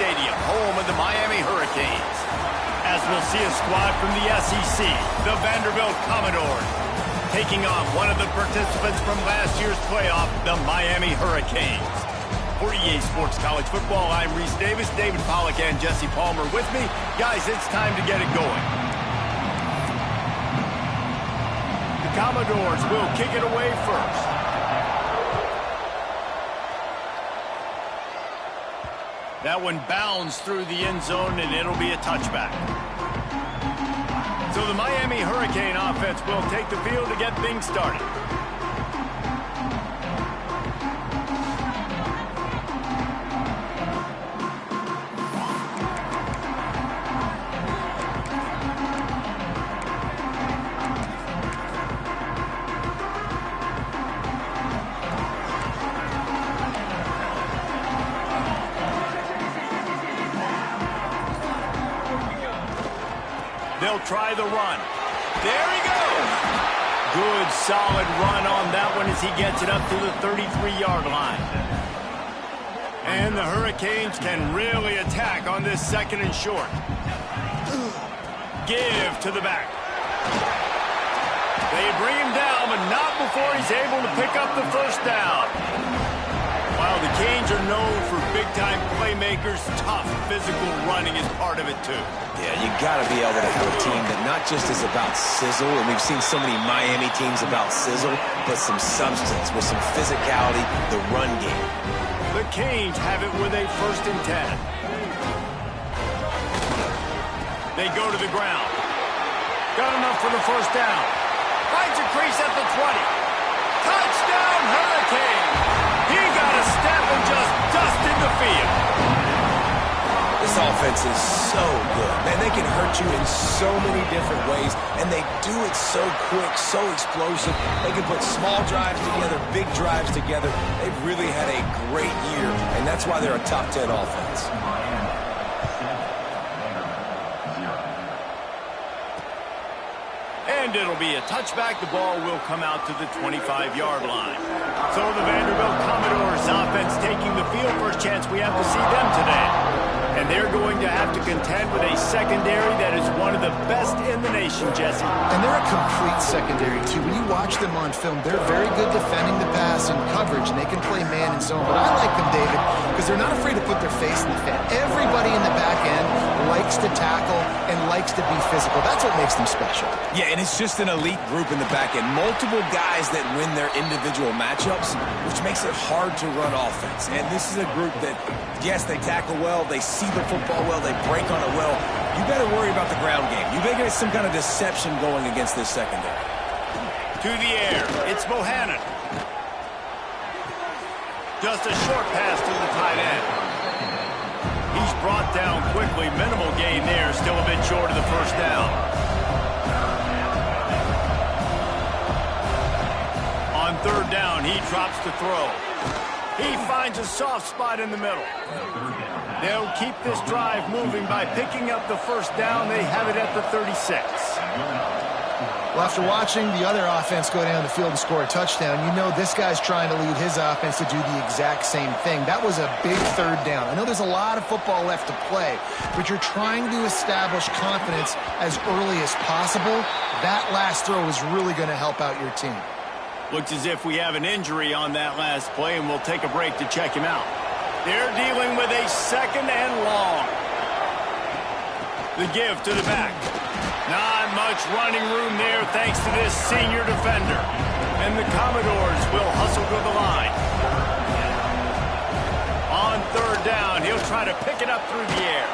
Stadium, home of the Miami Hurricanes. As we'll see a squad from the SEC, the Vanderbilt Commodores, taking on one of the participants from last year's playoff, the Miami Hurricanes. For EA Sports College Football, I'm Reese Davis, David Pollack, and Jesse Palmer with me. Guys, it's time to get it going. The Commodores will kick it away first. That one bounds through the end zone, and it'll be a touchback. So the Miami Hurricane offense will take the field to get things started. They'll try the run. There he goes. Good, solid run on that one as he gets it up to the 33-yard line. And the Hurricanes can really attack on this second and short. Give to the back. They bring him down, but not before he's able to pick up the first down. While the Canes are known for big-time playmakers, tough physical running is part of it, too. Yeah, you got to be able to have a team that not just is about sizzle, and we've seen so many Miami teams about sizzle, but some substance with some physicality, the run game. The Canes have it with a 1st and 10. They go to the ground. Got enough for the first down. Finds a crease at the 20. Touchdown, Hurricane! He got a step and just dusted the field. This offense is so good. Man, they can hurt you in so many different ways, and they do it so quick, so explosive. They can put small drives together, big drives together. They've really had a great year, and that's why they're a top 10 offense. And it'll be a touchback. The ball will come out to the 25-yard line. So the Vanderbilt Commodores offense taking the field. First chance we have to see them today. And they're going to have to contend with a secondary that is one of the best in the nation, Jesse. And they're a complete secondary, too. When you watch them on film, they're very good defending the pass and coverage, and they can play man and zone. But I like them, David, because they're not afraid to put their face in the fan. Everybody in the back end likes to tackle and likes to be physical. That's what makes them special. Yeah, and it's just an elite group in the back end. Multiple guys that win their individual matchups, which makes it hard to run offense. And this is a group that, yes, they tackle well, they see the football well, they break on it well. You better worry about the ground game. You better get some kind of deception going against this secondary. To the air, it's Bohannon. Just a short pass to the tight end. He's brought down quickly. Minimal gain there, still a bit short of the first down. On 3rd down, he drops to throw. He finds a soft spot in the middle. They'll keep this drive moving by picking up the first down. They have it at the 36. Well, after watching the other offense go down the field and score a touchdown, you know this guy's trying to lead his offense to do the exact same thing. That was a big 3rd down. I know there's a lot of football left to play, but you're trying to establish confidence as early as possible. That last throw is really going to help out your team. Looks as if we have an injury on that last play, and we'll take a break to check him out. They're dealing with a 2nd and long. The give to the back. Not much running room there thanks to this senior defender. And the Commodores will hustle to the line. On 3rd down, he'll try to pick it up through the air.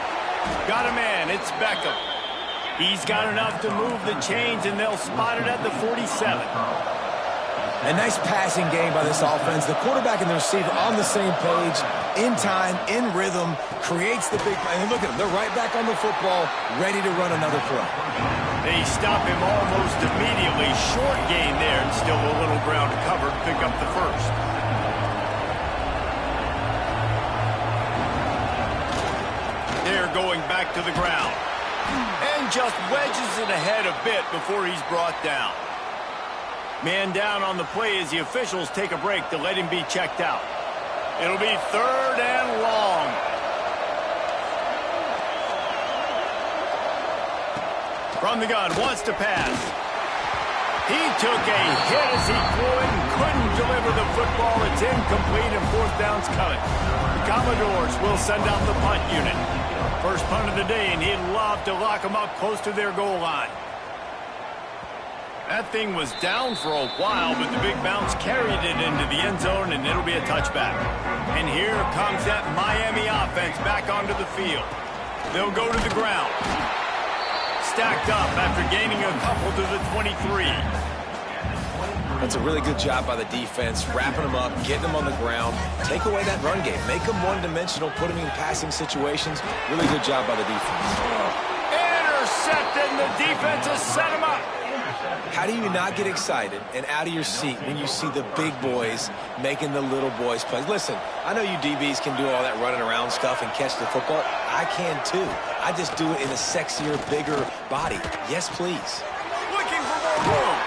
Got a man, it's Beckham. He's got enough to move the chains, and they'll spot it at the 47. A nice passing game by this offense. The quarterback and the receiver on the same page, in time, in rhythm, creates the big play. And look at them. They're right back on the football, ready to run another play. They stop him almost immediately. Short gain there, and still a little ground to cover to pick up the first. They're going back to the ground. And just wedges it ahead a bit before he's brought down. Man down on the play as the officials take a break to let him be checked out. It'll be 3rd and long. From the gun, wants to pass. He took a hit as he threw it and couldn't deliver the football. It's incomplete and fourth down's coming. The Commodores will send out the punt unit. First punt of the day, and he'd love to lock them up close to their goal line. That thing was down for a while, but the big bounce carried it into the end zone, and it'll be a touchback. And here comes that Miami offense back onto the field. They'll go to the ground. Stacked up after gaining a couple to the 23. That's a really good job by the defense, wrapping them up, getting them on the ground, take away that run game, make them one-dimensional, put them in passing situations. Really good job by the defense. Intercepted, and the defense has set him up. How do you not get excited and out of your seat when you see the big boys making the little boys play? Listen, I know you DBs can do all that running around stuff and catch the football. I can too. I just do it in a sexier, bigger body. Yes, please. Looking for more room.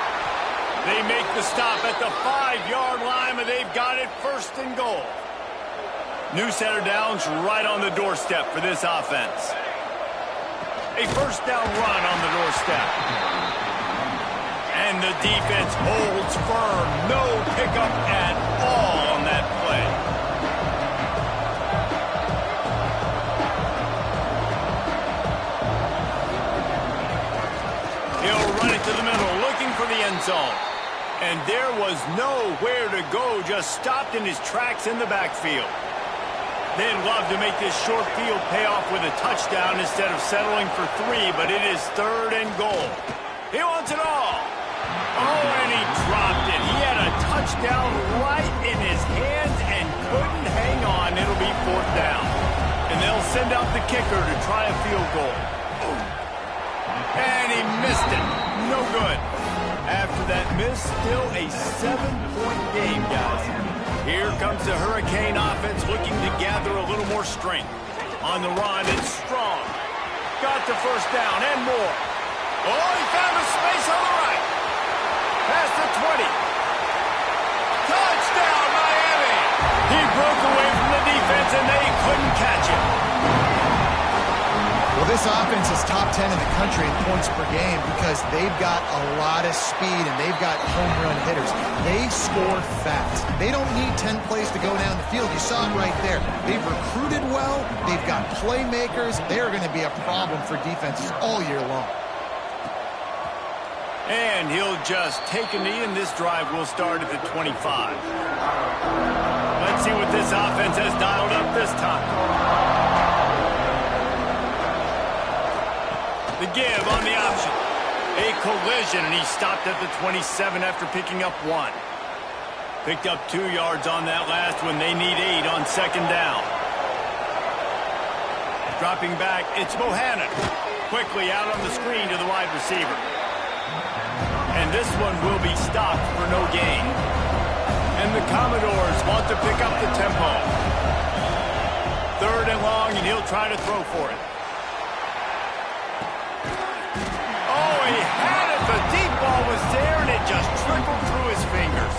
They make the stop at the 5-yard line, but they've got it first and goal. New set of downs right on the doorstep for this offense. A first down run on the doorstep. And the defense holds firm. No pickup at all on that play. He'll run it to the middle, looking for the end zone. And there was nowhere to go, just stopped in his tracks in the backfield. They'd love to make this short field pay off with a touchdown instead of settling for 3, but it is third and goal. He wants it all. Oh, and he dropped it. He had a touchdown right in his hands and couldn't hang on. It'll be fourth down. And they'll send out the kicker to try a field goal. And he missed it. No good. After that miss, still a 7-point game, guys. Here comes the Hurricane offense looking to gather a little more strength. On the run, it's strong. Got the first down and more. Oh, he found a space on the right. Past the 20. Touchdown, Miami! He broke away from the defense, and they couldn't catch him. Well, this offense is top 10 in the country in points per game because they've got a lot of speed and they've got home run hitters. They score fast. They don't need 10 plays to go down the field. You saw it right there. They've recruited well. They've got playmakers. They're going to be a problem for defenses all year long. And he'll just take a knee, and this drive will start at the 25. Let's see what this offense has dialed up this time. The give on the option. A collision, and he stopped at the 27 after picking up 1. Picked up 2 yards on that last one. They need 8 on second down. Dropping back, it's Bohannon. Quickly out on the screen to the wide receiver. And this one will be stopped for no gain. And the Commodores want to pick up the tempo. Third and long, and he'll try to throw for it. He had it. The deep ball was there, and it just trickled through his fingers.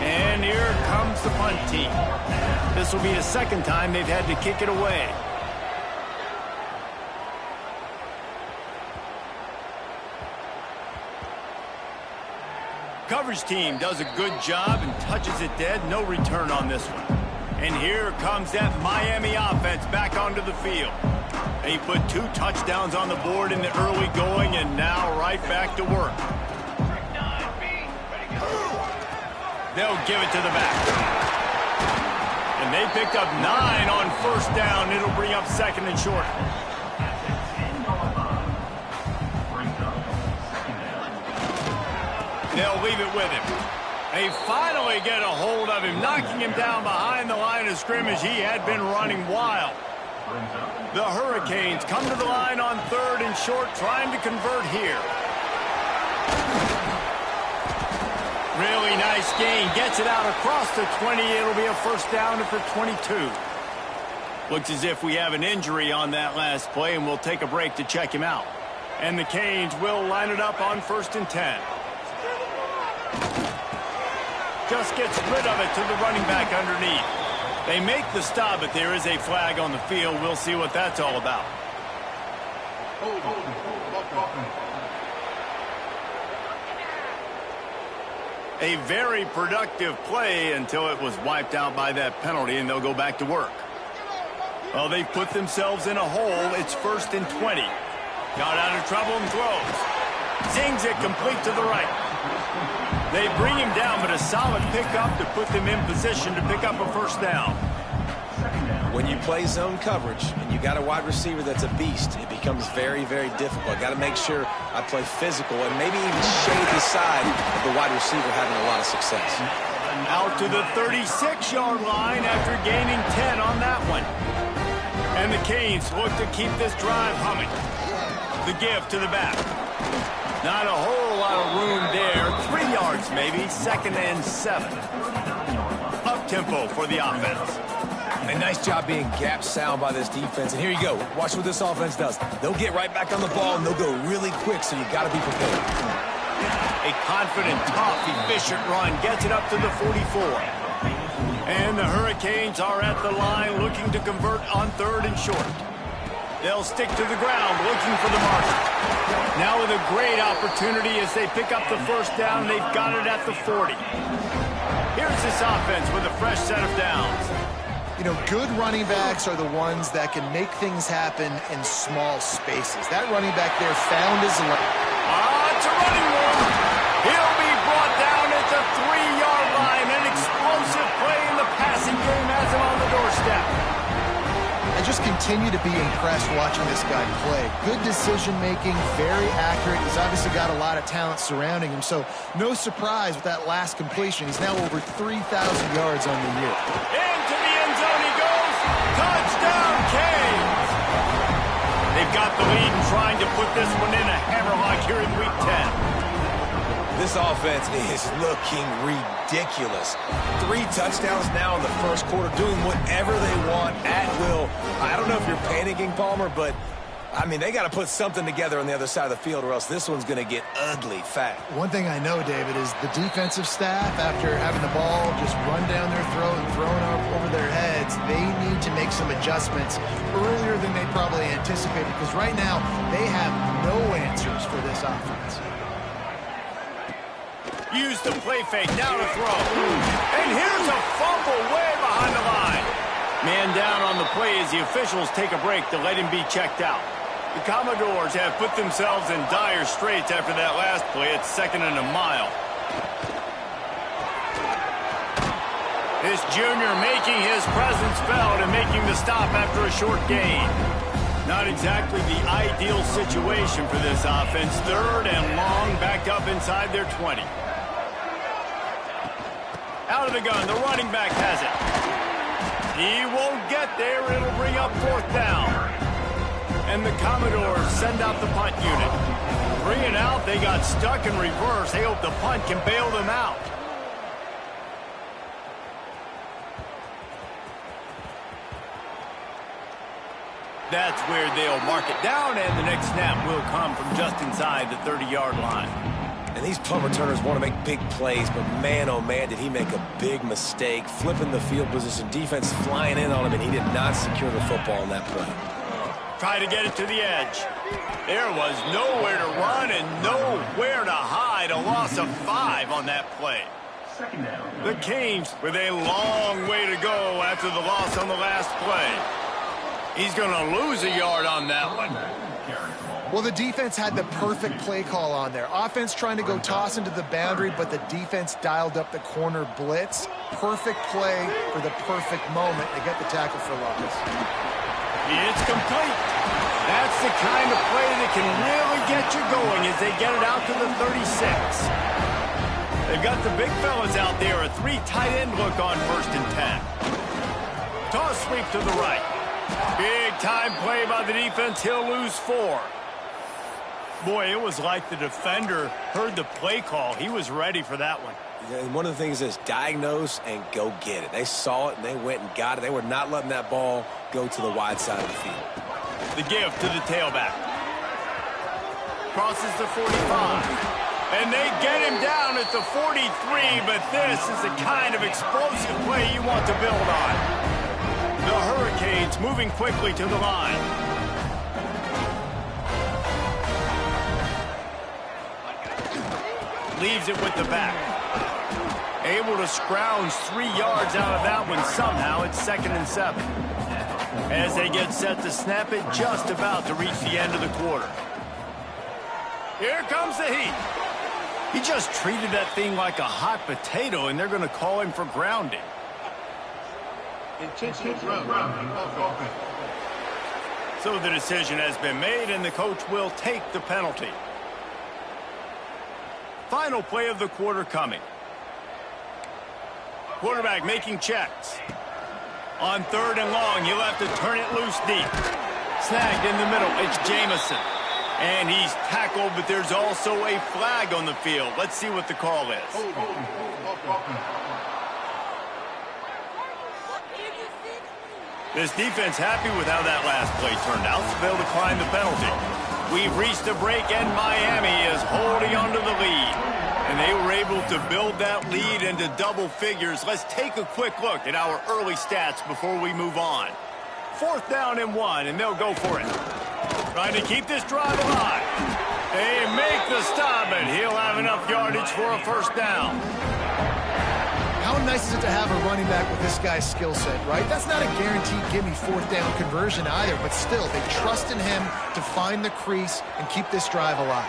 And here comes the punt team. This will be the second time they've had to kick it away. Coverage team does a good job and touches it dead. No return on this one. And here comes that Miami offense back onto the field. They put 2 touchdowns on the board in the early going, and now right back to work. They'll give it to the back. And they picked up 9 on first down. It'll bring up second and short. They'll leave it with him. They finally get a hold of him, knocking him down behind the line of scrimmage. He had been running wild. The Hurricanes come to the line on third and short, trying to convert here. Really nice gain. Gets it out across the 20. It'll be a first down for 22. Looks as if we have an injury on that last play, and we'll take a break to check him out. And the Canes will line it up on first and 10. Just gets rid of it to the running back underneath. They make the stop, but there is a flag on the field. We'll see what that's all about. A very productive play until it was wiped out by that penalty, and they'll go back to work. Well, they've put themselves in a hole. It's 1st and 20. Got out of trouble and throws. Zings it complete to the right. They bring him down, but a solid pickup to put them in position to pick up a first down. When you play zone coverage and you got a wide receiver that's a beast, it becomes very, very difficult. I got to make sure I play physical and maybe even shade the side of the wide receiver having a lot of success. Out to the 36-yard line after gaining 10 on that one. And the Canes look to keep this drive humming. The give to the back. Not a whole lot of room there. 3 yards maybe. 2nd and 7. Up-tempo for the offense. A nice job being gap sound by this defense. And here you go. Watch what this offense does. They'll get right back on the ball, and they'll go really quick, so you got to be prepared. A confident, tough, efficient run gets it up to the 44. And the Hurricanes are at the line looking to convert on 3rd and short. They'll stick to the ground looking for the marker. Now with a great opportunity as they pick up the first down. They've got it at the 40. Here's this offense with a fresh set of downs. You know, good running backs are the ones that can make things happen in small spaces. That running back there found his lane. It's a running one. He'll be brought down at the 3-yard line. An explosive play in the passing game has him on the doorstep. I just continue to be impressed watching this guy play. Good decision-making, very accurate. He's obviously got a lot of talent surrounding him, so no surprise with that last completion. He's now over 3,000 yards on the year. Into the end zone he goes. Touchdown, Canes. They've got the lead and trying to put this one in a hammerlock here in Week 10. This offense is looking ridiculous. 3 touchdowns now in the first quarter, doing whatever they want at will. I don't know if you're panicking, Palmer, but, I mean, they got to put something together on the other side of the field or else this one's going to get ugly fast. One thing I know, David, is the defensive staff, after having the ball just run down their throat and thrown up over their heads, they need to make some adjustments earlier than they probably anticipated, because right now they have no answers for this offense. Use the play fake, now to throw. And here's a fumble way behind the line. Man down on the play as the officials take a break to let him be checked out. The Commodores have put themselves in dire straits after that last play. It's 2nd and a mile. This junior making his presence felt and making the stop after a short gain. Not exactly the ideal situation for this offense. 3rd and long, backed up inside their 20. Out of the gun, the running back has it. He won't get there. It'll bring up 4th down. And the Commodores send out the punt unit. Bring it out. They got stuck in reverse. They hope the punt can bail them out. That's where they'll mark it down, and the next snap will come from just inside the 30-yard line. And these punt returners want to make big plays, but man, oh man, did he make a big mistake. Flipping the field position, defense flying in on him, and he did not secure the football on that play. Try to get it to the edge. There was nowhere to run and nowhere to hide. A loss of 5 on that play. The Canes with a long way to go after the loss on the last play. He's going to lose a yard on that one. Well, the defense had the perfect play call on there. Offense trying to go toss into the boundary, but the defense dialed up the corner blitz. Perfect play for the perfect moment to get the tackle for loss. It's complete. That's the kind of play that can really get you going as they get it out to the 36. They've got the big fellas out there. A 3 tight end look on 1st and 10. Toss sweep to the right. Big time play by the defense. He'll lose 4. Boy, it was like the defender heard the play call. He was ready for that one. Yeah, and one of the things is diagnose and go get it. They saw it and they went and got it. They were not letting that ball go to the wide side of the field. The give to the tailback. Crosses the 45. And they get him down at the 43, but this is the kind of explosive play you want to build on. The Hurricanes moving quickly to the line. Leaves it with the back. Able to scrounge 3 yards out of that one somehow. It's 2nd and 7. As they get set to snap it, just about to reach the end of the quarter. Here comes the heat. He just treated that thing like a hot potato, and they're going to call him for grounding. Intentional grounding offense. So the decision has been made, and the coach will take the penalty. Final play of the quarter coming. Quarterback making checks. On 3rd and long, he'll have to turn it loose deep. Snagged in the middle, it's Jamison. And he's tackled, but there's also a flag on the field. Let's see what the call is. This defense happy with how that last play turned out, so they'll decline the penalty. We've reached a break, and Miami is holding on to the lead. And they were able to build that lead into double figures. Let's take a quick look at our early stats before we move on. 4th down and 1, and they'll go for it. Trying to keep this drive alive. They make the stop, and he'll have enough yardage for a 1st down. How nice is it to have a running back with this guy's skill set, right? That's not a guaranteed gimme 4th down conversion either, but still, they trust in him to find the crease and keep this drive alive.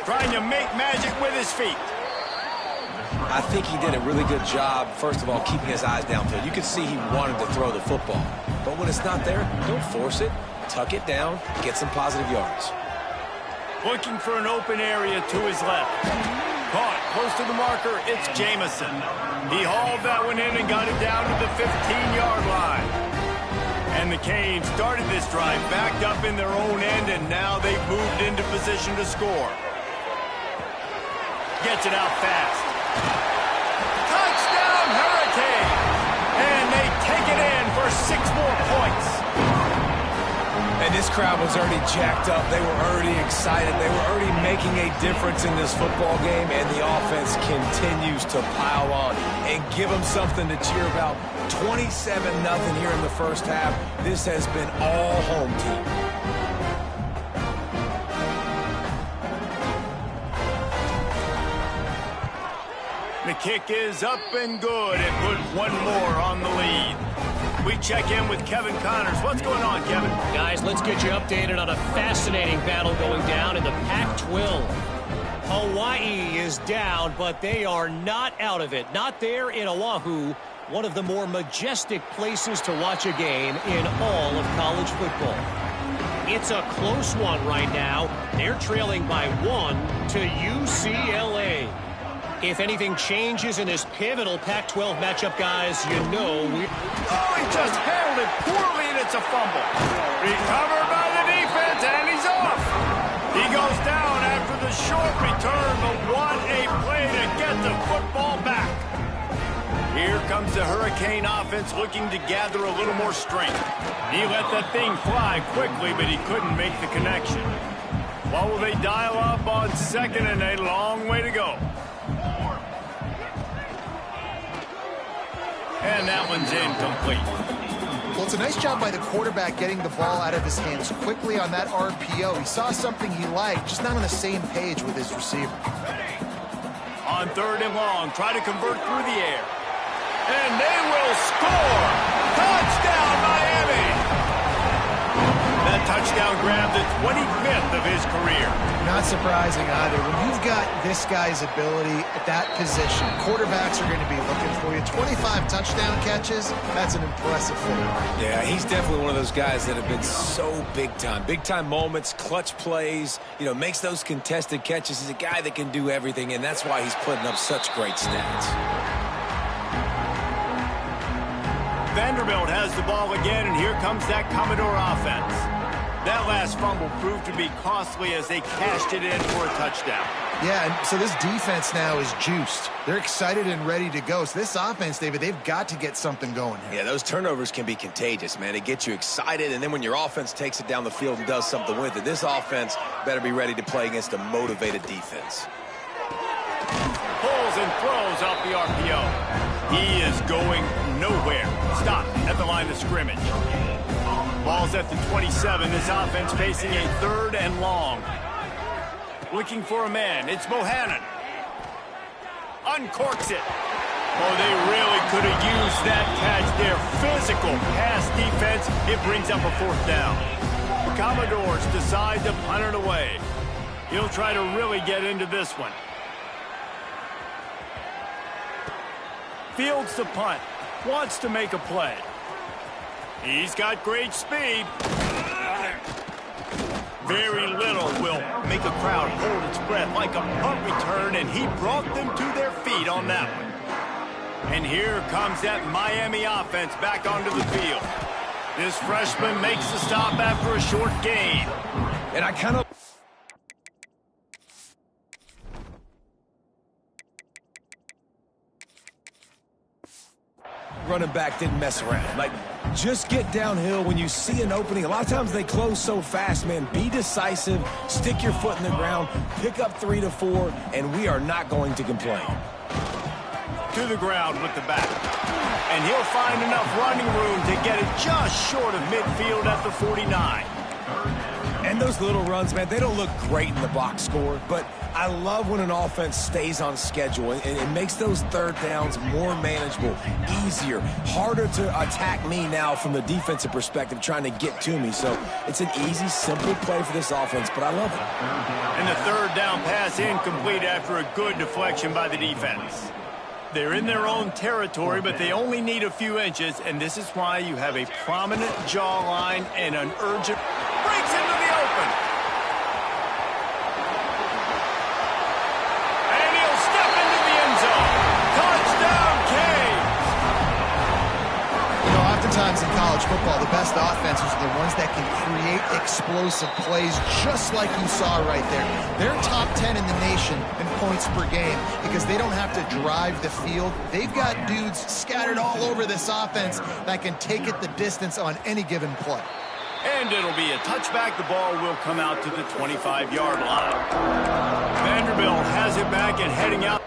Trying to make magic with his feet. I think he did a really good job, first of all, keeping his eyes downfield. You could see he wanted to throw the football. But when it's not there, don't force it. Tuck it down, get some positive yards. Looking for an open area to his left. Caught close to the marker, it's Jamison. He hauled that one in and got it down to the 15-yard line. And the Canes started this drive backed up in their own end, and now they've moved into position to score. Gets it out fast. Touchdown, Hurricane! And they take it in for 6 more points. And this crowd was already jacked up. They were already excited. They were already making a difference in this football game, and the offense continues to pile on and give them something to cheer about. 27-0 here in the first half. This has been all home team. The kick is up and good and put one more on the lead. We check in with Kevin Connors. What's going on, Kevin? Guys, let's get you updated on a fascinating battle going down in the Pac-12. Hawaii is down, but they are not out of it. Not there in Oahu, one of the more majestic places to watch a game in all of college football. It's a close one right now. They're trailing by 1 to UCLA. If anything changes in this pivotal Pac-12 matchup, guys, you know we... Oh, he just handled it poorly, and it's a fumble. Recovered by the defense, and he's off. He goes down after the short return, but what a play to get the football back. Here comes the Hurricane offense looking to gather a little more strength. He let that thing fly quickly, but he couldn't make the connection. What will they dial up on 2nd and a long way to go? And that one's incomplete. Well, it's a nice job by the quarterback getting the ball out of his hands quickly on that RPO. He saw something he liked, just not on the same page with his receiver. On 3rd and long, try to convert through the air. And they will score! Touchdown, Miami! That touchdown grabbed the 25th of his career. Not surprising either. When you've got this guy's ability at that position, quarterbacks are going to be looking for you. 25 touchdown catches, that's an impressive thing. Yeah, he's definitely one of those guys that have been so big time. Big time moments, clutch plays, you know, makes those contested catches. He's a guy that can do everything, and that's why he's putting up such great stats. Vanderbilt has the ball again, and here comes that Commodore offense. That last fumble proved to be costly as they cashed it in for a touchdown. Yeah, and so this defense now is juiced. They're excited and ready to go. So this offense, David, they've got to get something going here. Yeah, those turnovers can be contagious, man. It gets you excited, and then when your offense takes it down the field and does something with it, this offense better be ready to play against a motivated defense. Pulls and throws off the RPO. He is going nowhere. Stop at the line of scrimmage. Ball's at the 27. This offense facing a 3rd and long. Looking for a man. It's Bohannon. uncorks it. Oh, they really could have used that catch there. Physical pass defense. It brings up a 4th down. The Commodores decide to punt it away. He'll try to really get into this one. Fields the punt. Wants to make a play. He's got great speed. Very little will make a crowd hold its breath like a punt return, and he brought them to their feet on that one. And here comes that Miami offense back onto the field. This freshman makes the stop after a short gain. And I kind of... running back didn't mess around. Like, just get downhill when you see an opening. A lot of times they close so fast, man. Be decisive, stick your foot in the ground, pick up 3 to 4, and we are not going to complain. To the ground with the back. And he'll find enough running room to get it just short of midfield at the 49. And those little runs, man, they don't look great in the box score, but I love when an offense stays on schedule, and it makes those 3rd downs more manageable, easier, harder to attack me now from the defensive perspective trying to get to me. So it's an easy, simple play for this offense, but I love it. And the 3rd down pass incomplete after a good deflection by the defense. They're in their own territory, but they only need a few inches, and this is why you have a prominent jawline and an urgent... breaks into the open. And he'll step into the end zone. Touchdown, Canes! You know, oftentimes in college football, the best offenses are the ones that can create explosive plays just like you saw right there. They're top 10 in the nation in points per game because they don't have to drive the field. They've got dudes scattered all over this offense that can take it the distance on any given play. And it'll be a touchback. The ball will come out to the 25-yard line. Vanderbilt has it back and heading out.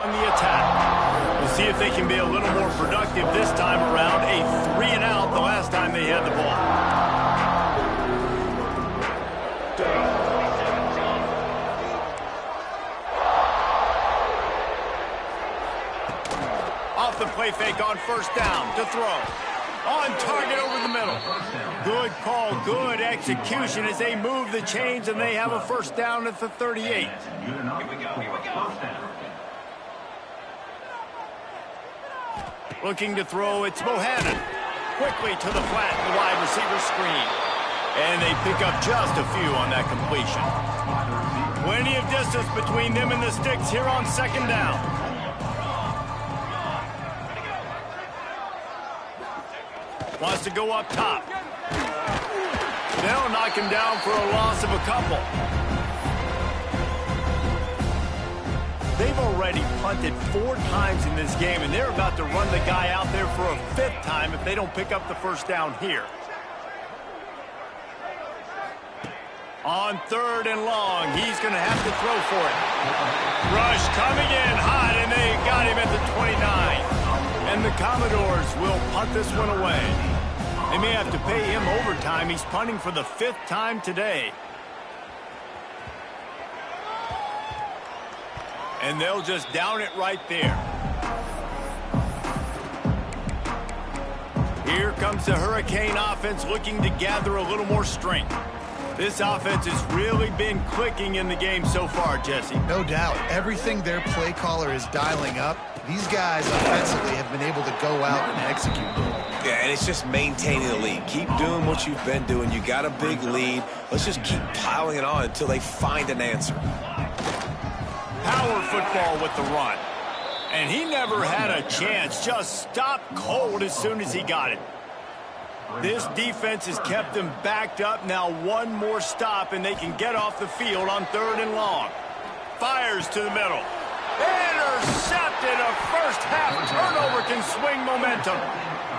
On the attack. We'll see if they can be a little more productive this time around. A 3-and-out the last time they had the ball. Off the play fake on 1st down to throw. On target over the middle. Good call, good execution as they move the chains, and they have a 1st down at the 38. Here we go. 1st down. Looking to throw, it's Bohannon. Quickly to the flat, the wide receiver screen. And they pick up just a few on that completion. Plenty of distance between them and the sticks here on 2nd down. Wants to go up top. They'll knock him down for a loss of a couple. They've already punted 4 times in this game, and they're about to run the guy out there for a 5th time if they don't pick up the 1st down here. On 3rd and long, he's going to have to throw for it. Rush coming in hot, and they got him at the 29. And the Commodores will punt this one away. They may have to pay him overtime. He's punting for the 5th time today. And they'll just down it right there. Here comes the Hurricane offense looking to gather a little more strength. This offense has really been clicking in the game so far, Jesse. No doubt. Everything their play caller is dialing up, these guys offensively have been able to go out and execute. Yeah, and it's just maintaining the lead. Keep doing what you've been doing. You got a big lead. Let's just keep piling it on until they find an answer. Power football with the run. And he never had a chance. Just stopped cold as soon as he got it. This defense has kept them backed up. Now one more stop, and they can get off the field on 3rd and long. Fires to the middle. Intercepted. A first-half turnover can swing momentum.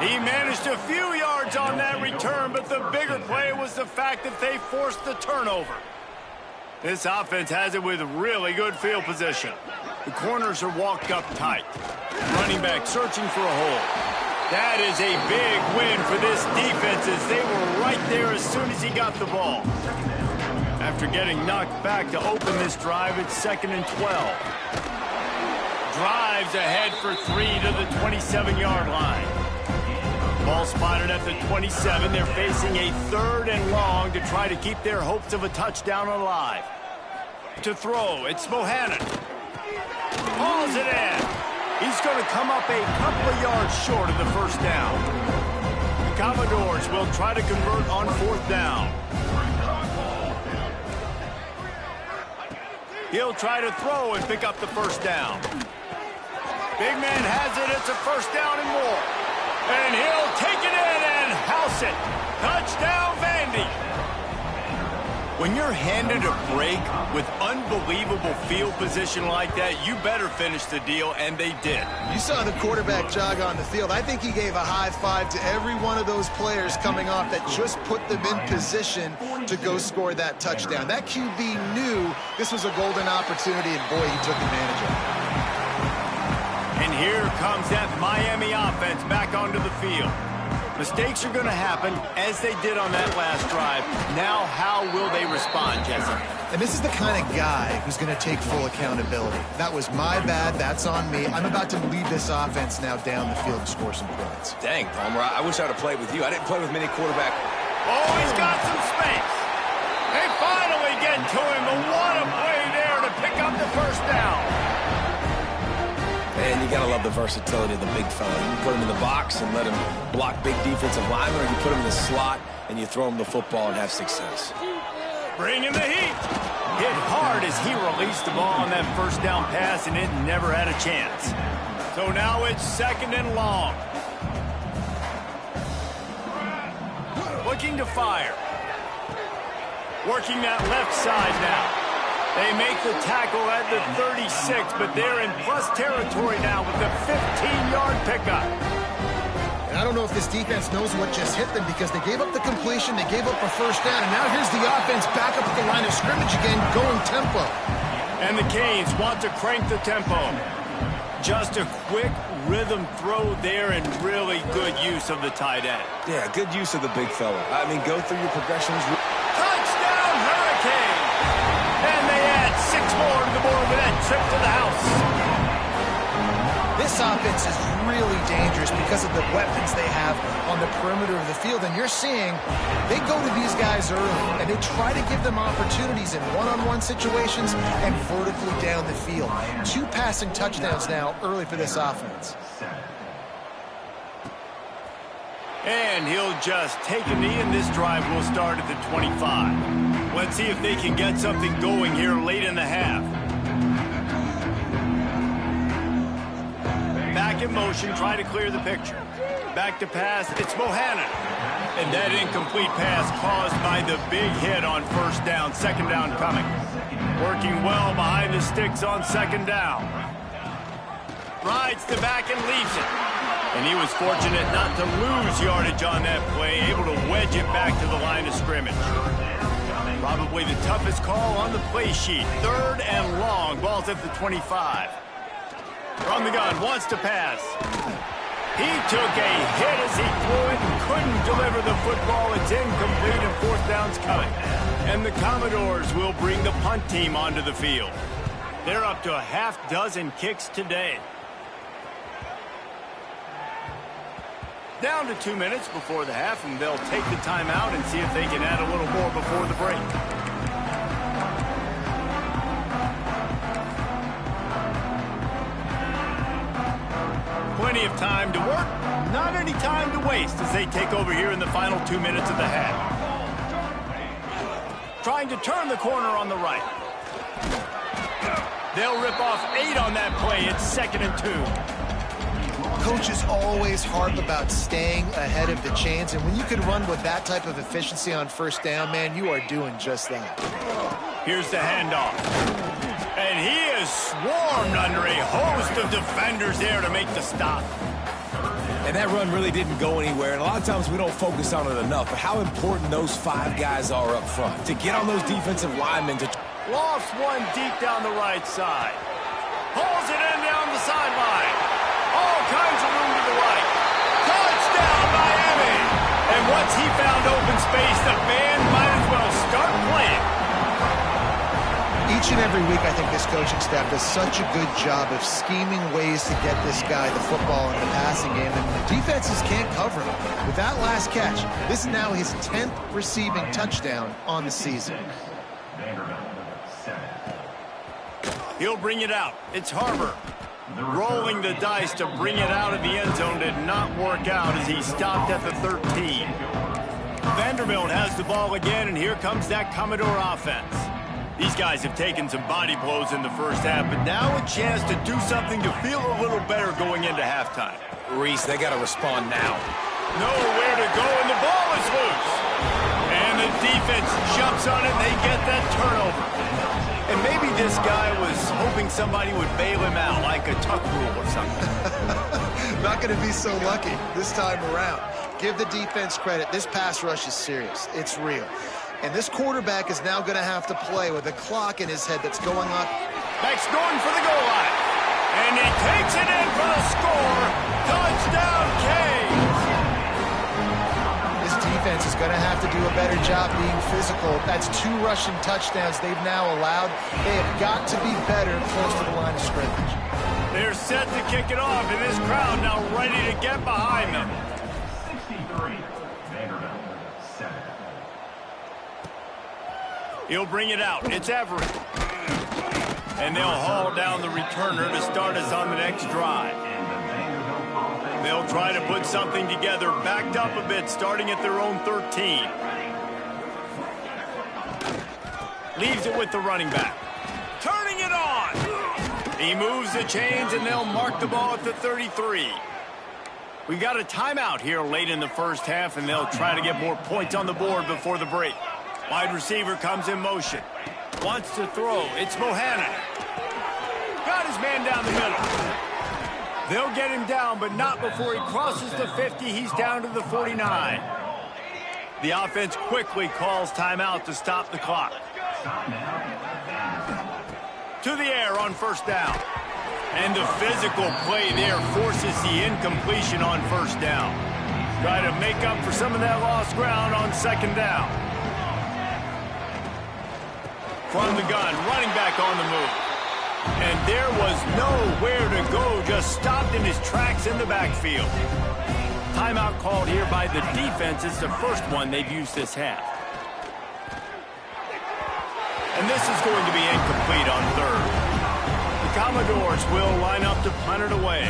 He managed a few yards on that return, but the bigger play was the fact that they forced the turnover. This offense has it with really good field position. The corners are walked up tight. Running back searching for a hole. That is a big win for this defense as they were right there as soon as he got the ball. After getting knocked back to open this drive, it's 2nd and 12. Drives ahead for 3 to the 27-yard line. Ball spotted at the 27. They're facing a 3rd and long to try to keep their hopes of a touchdown alive. To throw, it's Bohannon. Hauls it in. He's going to come up a couple of yards short of the first down. The Commodores will try to convert on 4th down. He'll try to throw and pick up the first down. Big man has it. It's a first down and more. And he'll take it in and house it. Touchdown, Vandy. When you're handed a break with unbelievable field position like that, you better finish the deal, and they did. You saw the quarterback jog on the field. I think he gave a high five to every one of those players coming off that just put them in position to go score that touchdown. That QB knew this was a golden opportunity, and boy, he took advantage of it. And here comes that Miami offense back onto the field. Mistakes are going to happen, as they did on that last drive. Now, how will they respond, Jesse? And this is the kind of guy who's going to take full accountability. That was my bad. That's on me. I'm about to lead this offense now down the field and score some points. Dang, Palmer, I wish I would have played with you. I didn't play with many quarterback. Oh, he's got some space. They finally get to him, but what a play there to pick up the first down. And you got to love the versatility of the big fella. You can put him in the box and let him block big defensive linemen, or you put him in the slot and you throw him the football and have success. Bring in the heat. Hit hard as he released the ball on that first down pass, and it never had a chance. So now it's 2nd and long. Looking to fire. Working that left side now. They make the tackle at the 36, but they're in plus territory now with the 15-yard pickup. And I don't know if this defense knows what just hit them because they gave up the completion, they gave up a first down, and now here's the offense back up at the line of scrimmage again, going tempo. And the Canes want to crank the tempo. Just a quick rhythm throw there and really good use of the tight end. Yeah, good use of the big fella. I mean, go through your progressions. Touchdown, Hurricane! And they add 6 more to the board with that trip to the house. This offense is really dangerous because of the weapons they have on the perimeter of the field. And you're seeing they go to these guys early, and they try to give them opportunities in one-on-one situations and vertically down the field. 2 passing touchdowns now early for this offense. And he'll just take a knee, and this drive will start at the 25. Let's see if they can get something going here late in the half. Back in motion, try to clear the picture. Back to pass, it's Bohannon. And that incomplete pass caused by the big hit on first down, 2nd down coming. Working well behind the sticks on 2nd down. Rides the back and leaves it. And he was fortunate not to lose yardage on that play, able to wedge it back to the line of scrimmage. Probably the toughest call on the play sheet. 3rd and long, ball's at the 25. From the gun, wants to pass. He took a hit as he threw it and couldn't deliver the football. It's incomplete and 4th down's coming. And the Commodores will bring the punt team onto the field. They're up to a half-dozen kicks today. Down to 2 minutes before the half, and they'll take the timeout and see if they can add a little more before the break. Plenty of time to work, not any time to waste as they take over here in the final 2 minutes of the half. Trying to turn the corner on the right. They'll rip off 8 on that play. It's 2nd and 2. Coaches always harp about staying ahead of the chains, and when you can run with that type of efficiency on first down, man, you are doing just that. Here's the handoff. And he is swarmed under a host of defenders there to make the stop. And And that run really didn't go anywhere, and a lot of times we don't focus on it enough, but how important those 5 guys are up front to get on those defensive linemen to... Lost one deep down the right side. Pulls it in down the sideline. All kinds of room to the right. Touchdown, Miami! And once he found open space, the band might as well start playing. Each and every week, I think this coaching staff does such a good job of scheming ways to get this guy the football in the passing game, and defenses can't cover him. With that last catch, this is now his 10th receiving touchdown on the season. He'll bring it out. It's Harbor. Rolling the dice to bring it out of the end zone did not work out as he stopped at the 13. Vanderbilt has the ball again, and here comes that Commodore offense. These guys have taken some body blows in the first half, but now a chance to do something to feel a little better going into halftime. Reese, they got to respond now. Nowhere to go, and the ball is loose. And the defense jumps on it, and they get that turnover. And maybe this guy was hoping somebody would bail him out, like a tuck rule or something. Not going to be so lucky this time around. Give the defense credit. This pass rush is serious. It's real. And this quarterback is now going to have to play with a clock in his head that's going up. Back's going for the goal line. And he takes it in for the score. Touchdown, Canes. This defense is going to have to do a better job being physical. That's 2 rushing touchdowns they've now allowed. They have got to be better close to the line of scrimmage. They're set to kick it off, and this crowd now ready to get behind them. 63, Vanderbilt, 7. He'll bring it out. It's Everett. And they'll haul down the returner to start us on the next drive. They'll try to put something together, backed up a bit, starting at their own 13. Leaves it with the running back. Turning it on. He moves the chains, and they'll mark the ball at the 33. We got a timeout here late in the first half, and they'll try to get more points on the board before the break. Wide receiver comes in motion. Wants to throw. It's Bohannon. Got his man down the middle. They'll get him down, but not before he crosses the 50. He's down to the 49. The offense quickly calls timeout to stop the clock. To the air on first down. And the physical play there forces the incompletion on first down. Try to make up for some of that lost ground on second down. From the gun, running back on the move. And there was nowhere to go, just stopped in his tracks in the backfield. Timeout called here by the defense. It's the first one they've used this half. And this is going to be incomplete on third. The Commodores will line up to punt it away.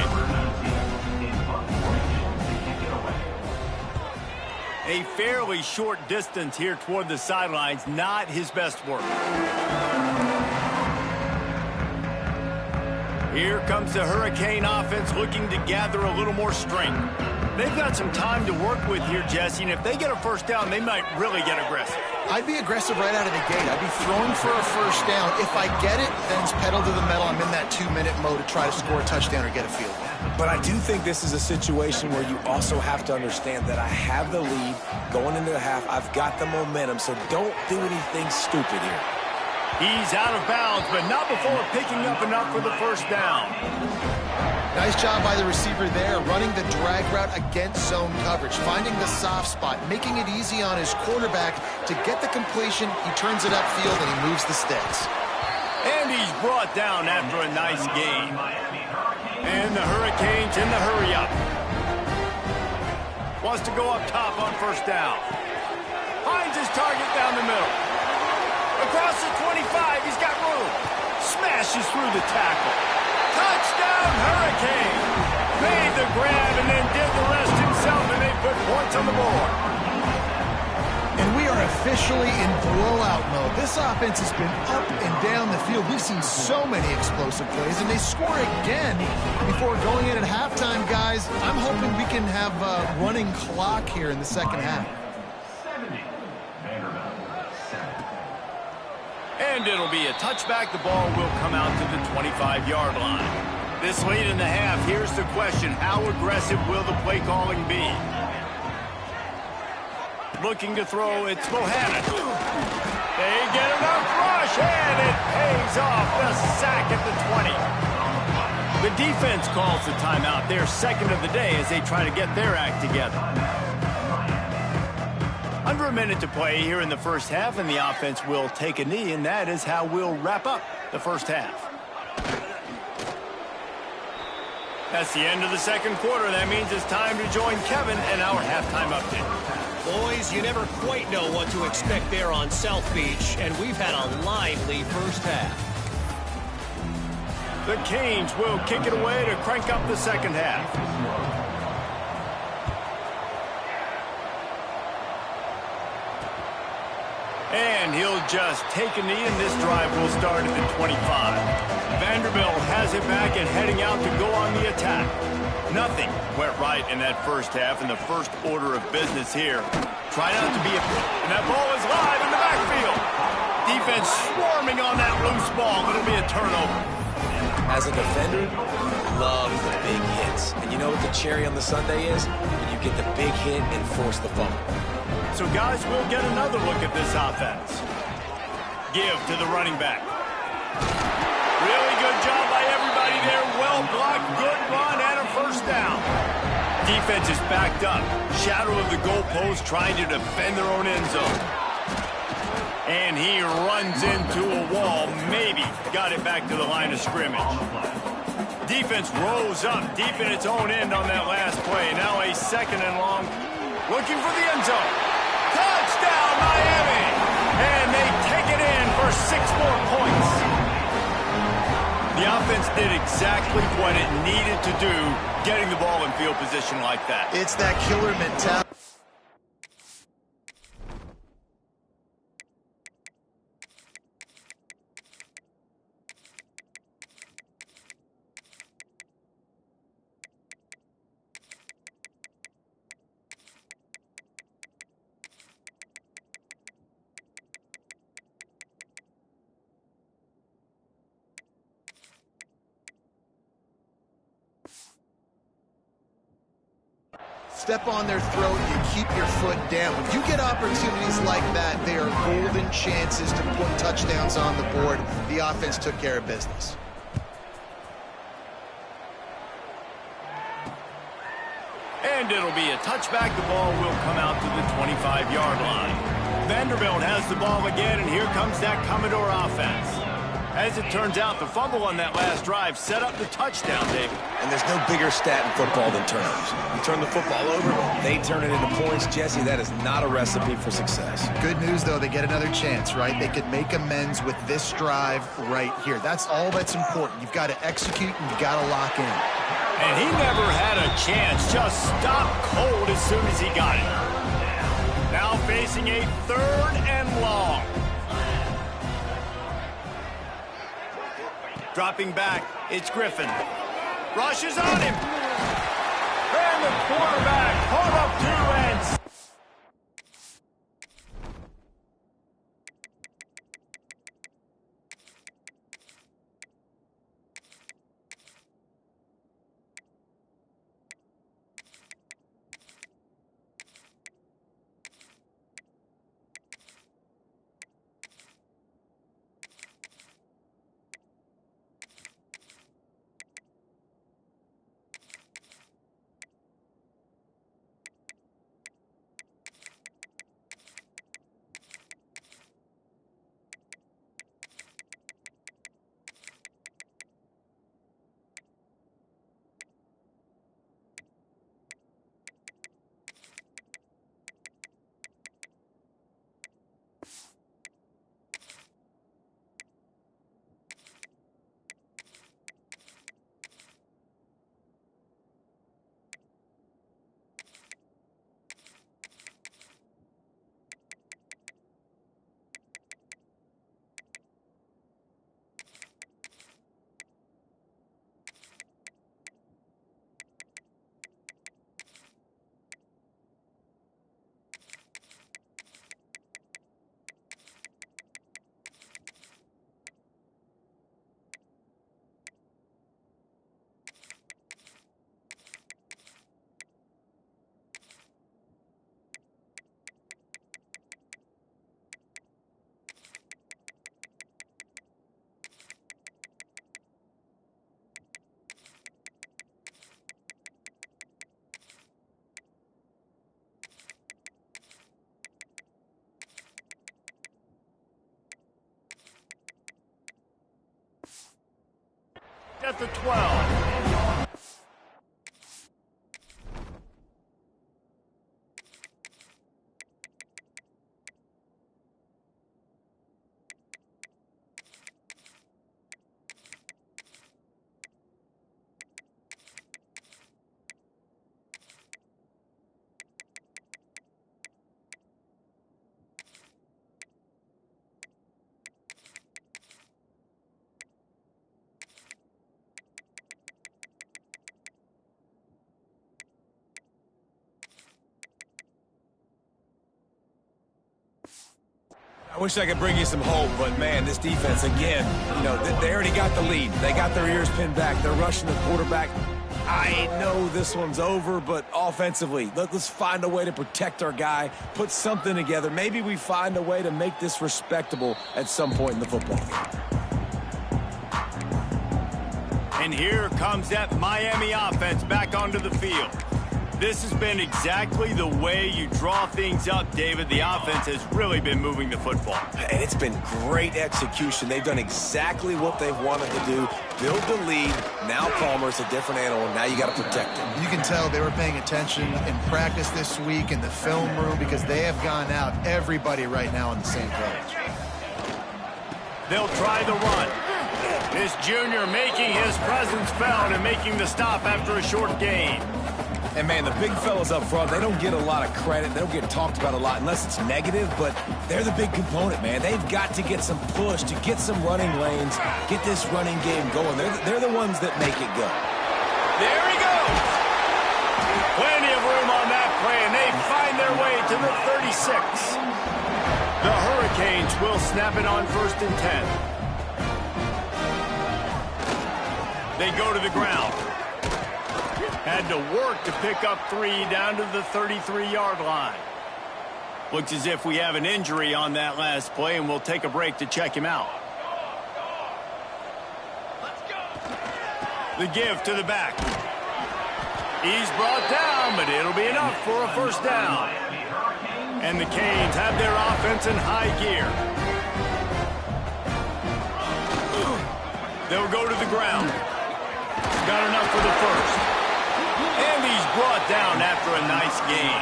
A fairly short distance here toward the sidelines, not his best work. Here comes the Hurricane offense looking to gather a little more strength. They've got some time to work with here, Jesse, and if they get a first down, they might really get aggressive. I'd be aggressive right out of the gate. I'd be throwing for a first down. If I get it, then it's pedal to the metal. I'm in that 2-minute mode to try to score a touchdown or get a field goal. But I do think this is a situation where you also have to understand that I have the lead going into the half. I've got the momentum, so don't do anything stupid here. He's out of bounds, but not before picking up enough for the first down. Nice job by the receiver there, running the drag route against zone coverage, finding the soft spot, making it easy on his quarterback to get the completion. He turns it upfield, and he moves the sticks. And he's brought down after a nice game. And the Hurricanes in the hurry-up. Wants to go up top on first down. Finds his target down the middle. Across the 25, he's got room. Smashes through the tackle. Touchdown, Hurricane! Made the grab and then did the rest himself, and they put points on the board. And we are officially in blowout mode. This offense has been up and down the field. We've seen so many explosive plays, and they score again before going in at halftime, guys. I'm hoping we can have a running clock here in the second half. 70, Vanderbilt, 7. And it'll be a touchback. The ball will come out to the 25-yard line. This late in the half, here's the question. How aggressive will the play calling be? Looking to throw, it's Bohannon. They get enough rush, and it pays off. The sack at the 20. The defense calls the timeout, their second of the day, as they try to get their act together. Under a minute to play here in the first half, and the offense will take a knee, and that is how we'll wrap up the first half. That's the end of the second quarter. That means it's time to join Kevin and our halftime update. Boys, you never quite know what to expect there on South Beach, and we've had a lively first half. The Canes will kick it away to crank up the second half. And he'll just take a knee, and this drive will start at the 25. Vanderbilt has it back and heading out to go on the attack. Nothing went right in that first half, and the first order of business here. Try not to be and that ball is live in the backfield. Defense swarming on that loose ball. It'll be a turnover. As a defender, love the big hits. And you know what the cherry on the sundae is? When you get the big hit and force the fumble. So, guys, we'll get another look at this offense. Give to the running back. Really good job by everybody there. Well blocked, good run, and a first down. Defense is backed up. Shadow of the goalpost trying to defend their own end zone. And he runs into a wall. Maybe got it back to the line of scrimmage. Defense rose up deep in its own end on that last play. Now a second and long. Looking for the end zone. Touchdown, Miami! And they take it in for 6 more points. The offense did exactly what it needed to do, getting the ball in field position like that. It's that killer mentality. Step on their throat, you keep your foot down. When you get opportunities like that, they are golden chances to put touchdowns on the board. The offense took care of business. And it'll be a touchback. The ball will come out to the 25-yard line. Vanderbilt has the ball again, and here comes that Commodore offense. As it turns out, the fumble on that last drive set up the touchdown, David. And there's no bigger stat in football than turnovers. You turn the football over, they turn it into points. Jesse, that is not a recipe for success. Good news, though, they get another chance, right? They could make amends with this drive right here. That's all that's important. You've got to execute, and you've got to lock in. And he never had a chance. Just stopped cold as soon as he got it. Now facing a 3rd and long. Dropping back, it's Griffin. Rushes on him. And the quarterback caught up 2 and... at the 12. I wish I could bring you some hope, but, man, this defense, again, you know, they already got the lead. They got their ears pinned back. They're rushing the quarterback. I know this one's over, but offensively, let's find a way to protect our guy, put something together. Maybe we find a way to make this respectable at some point in the football game. And here comes that Miami offense back onto the field. This has been exactly the way you draw things up, David. The offense has really been moving the football. And it's been great execution. They've done exactly what they've wanted to do. Build the lead. Now Palmer's a different animal. Now you got to protect him. You can tell they were paying attention in practice this week in the film room because they have gone out, everybody right now on the same page. They'll try the run. This junior making his presence felt and making the stop after a short gain. And, man, the big fellas up front, they don't get a lot of credit. They don't get talked about a lot unless it's negative, but they're the big component, man. They've got to get some push, to get some running lanes, get this running game going. They're the ones that make it go. There he goes. Plenty of room on that play, and they find their way to the 36. The Hurricanes will snap it on 1st and 10. They go to the ground. Had to work to pick up 3 down to the 33-yard line. Looks as if we have an injury on that last play, and we'll take a break to check him out. The give to the back. He's brought down, but it'll be enough for a 1st down. And the Canes have their offense in high gear. They'll go to the ground. Got enough for the 1st. And he's brought down after a nice gain.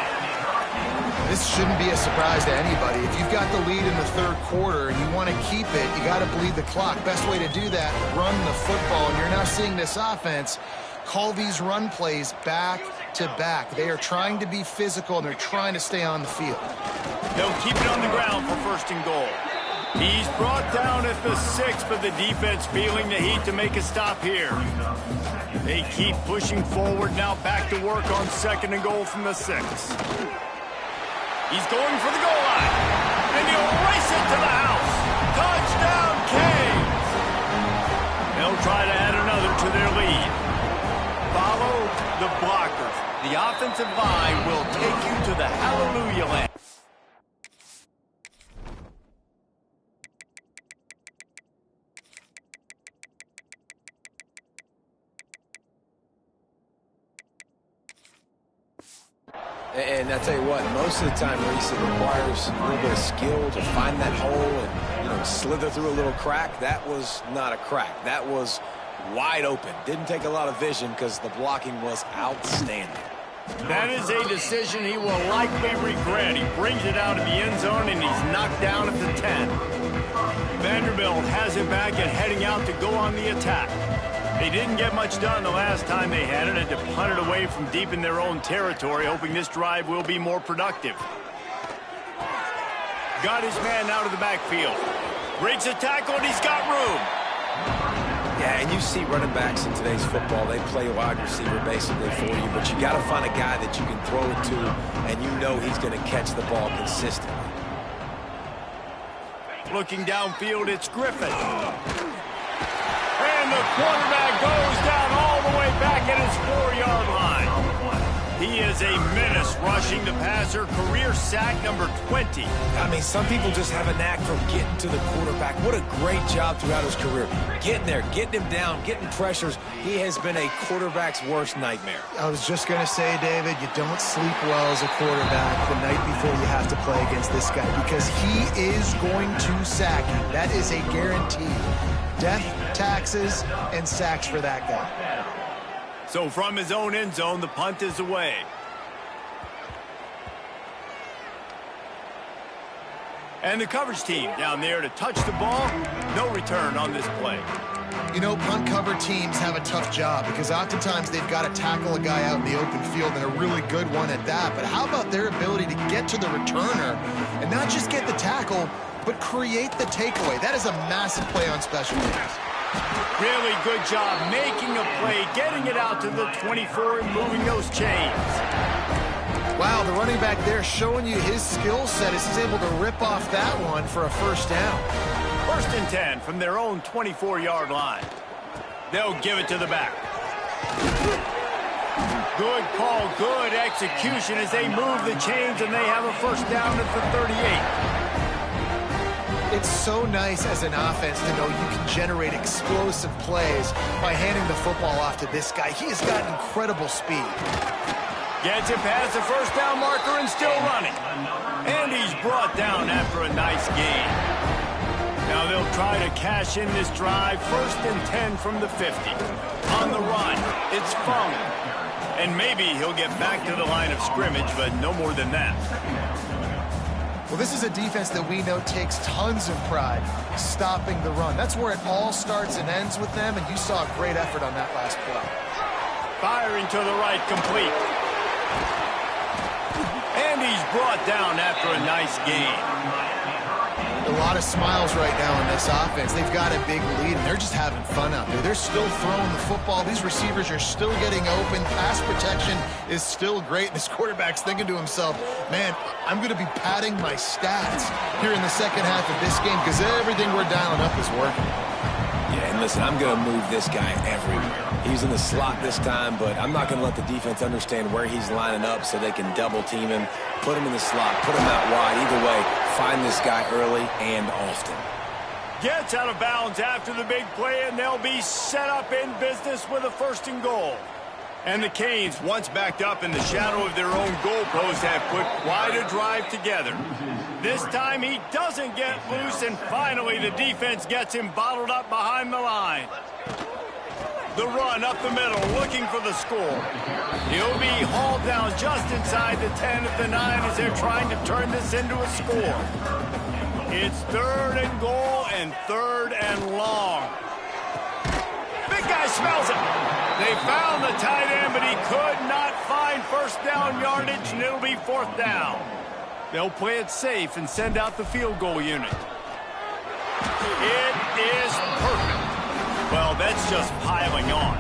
This shouldn't be a surprise to anybody. If you've got the lead in the 3rd quarter and you want to keep it, you got to bleed the clock. Best way to do that, run the football. And you're now seeing this offense call these run plays back to back. They are trying to be physical, and they're trying to stay on the field. They'll keep it on the ground for 1st and goal. He's brought down at the 6, but the defense feeling the heat to make a stop here. They keep pushing forward now, back to work on 2nd and goal from the 6. He's going for the goal line, and he'll race it to the house. Touchdown, Canes! They'll try to add another to their lead. Follow the blockers. The offensive line will take you to the hallelujah land. And I tell you what, most of the time, Reese, it requires a little bit of skill to find that hole and, you know, slither through a little crack. That was not a crack. That was wide open. Didn't take a lot of vision because the blocking was outstanding. That is a decision he will likely regret. He brings it out of the end zone, and he's knocked down at the 10. Vanderbilt has it back and heading out to go on the attack. They didn't get much done the last time they had it, and to punt it away from deep in their own territory, hoping this drive will be more productive. Got his man out of the backfield. Breaks a tackle, and he's got room. Yeah, and you see running backs in today's football, they play wide receiver basically for you, but you got to find a guy that you can throw it to, and you know he's going to catch the ball consistently. Looking downfield, it's Griffin. And the quarterback goes down all the way back at his 4-yard line. He is a menace rushing the passer. Career sack number 20. I mean, some people just have a knack for getting to the quarterback. What a great job throughout his career. Getting there, getting him down, getting pressures. He has been a quarterback's worst nightmare. I was just going to say, David, you don't sleep well as a quarterback the night before you have to play against this guy because he is going to sack you. That is a guarantee. Death, taxes, and sacks for that guy. So from his own end zone, the punt is away. And the coverage team down there to touch the ball. No return on this play. You know, punt cover teams have a tough job because oftentimes they've got to tackle a guy out in the open field and a really good one at that. But how about their ability to get to the returner and not just get the tackle, but create the takeaway? That is a massive play on special teams. Really good job making a play, getting it out to the 24 and moving those chains. Wow, the running back there showing you his skill set as he's able to rip off that one for a first down. 1st and 10 from their own 24-yard line. They'll give it to the back. Good call, good execution as they move the chains and they have a first down at the 38. It's so nice as an offense to know you can generate explosive plays by handing the football off to this guy. He has got incredible speed. Gets it past the first down marker and still running. And he's brought down after a nice gain. Now they'll try to cash in this drive. 1st and 10 from the 50. On the run, it's Fung. And maybe he'll get back to the line of scrimmage, but no more than that. Well, this is a defense that we know takes tons of pride stopping the run. That's where it all starts and ends with them, and you saw a great effort on that last play. Firing to the right, complete. And he's brought down after a nice gain. A lot of smiles right now in this offense. They've got a big lead, and they're just having fun out there. They're still throwing the football. These receivers are still getting open. Pass protection is still great. This quarterback's thinking to himself, man, I'm going to be padding my stats here in the second half of this game because everything we're dialing up is working. Yeah, and listen, I'm going to move this guy everywhere. He's in the slot this time, but I'm not going to let the defense understand where he's lining up so they can double team him, put him in the slot, put him out wide. Either way, find this guy early and often. Gets out of bounds after the big play, and they'll be set up in business with a 1st and goal. And the Canes, once backed up in the shadow of their own goalpost, have put quite a drive together. This time he doesn't get loose, and finally the defense gets him bottled up behind the line. The run up the middle, looking for the score. He'll be hauled down just inside the 10 at the 9 as they're trying to turn this into a score. It's 3rd and goal and 3rd and long. Big guy smells it. They found the tight end, but he could not find first down yardage, and it'll be 4th down. They'll play it safe and send out the field goal unit. It is perfect. Well, that's just piling on.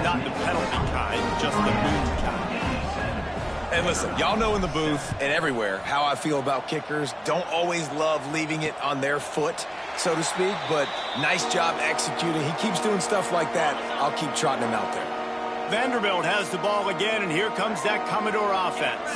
Not the penalty kind, just the moon kind. And listen, y'all know in the booth and everywhere how I feel about kickers. Don't always love leaving it on their foot, so to speak, but nice job executing. He keeps doing stuff like that. I'll keep trotting him out there. Vanderbilt has the ball again, and here comes that Commodore offense.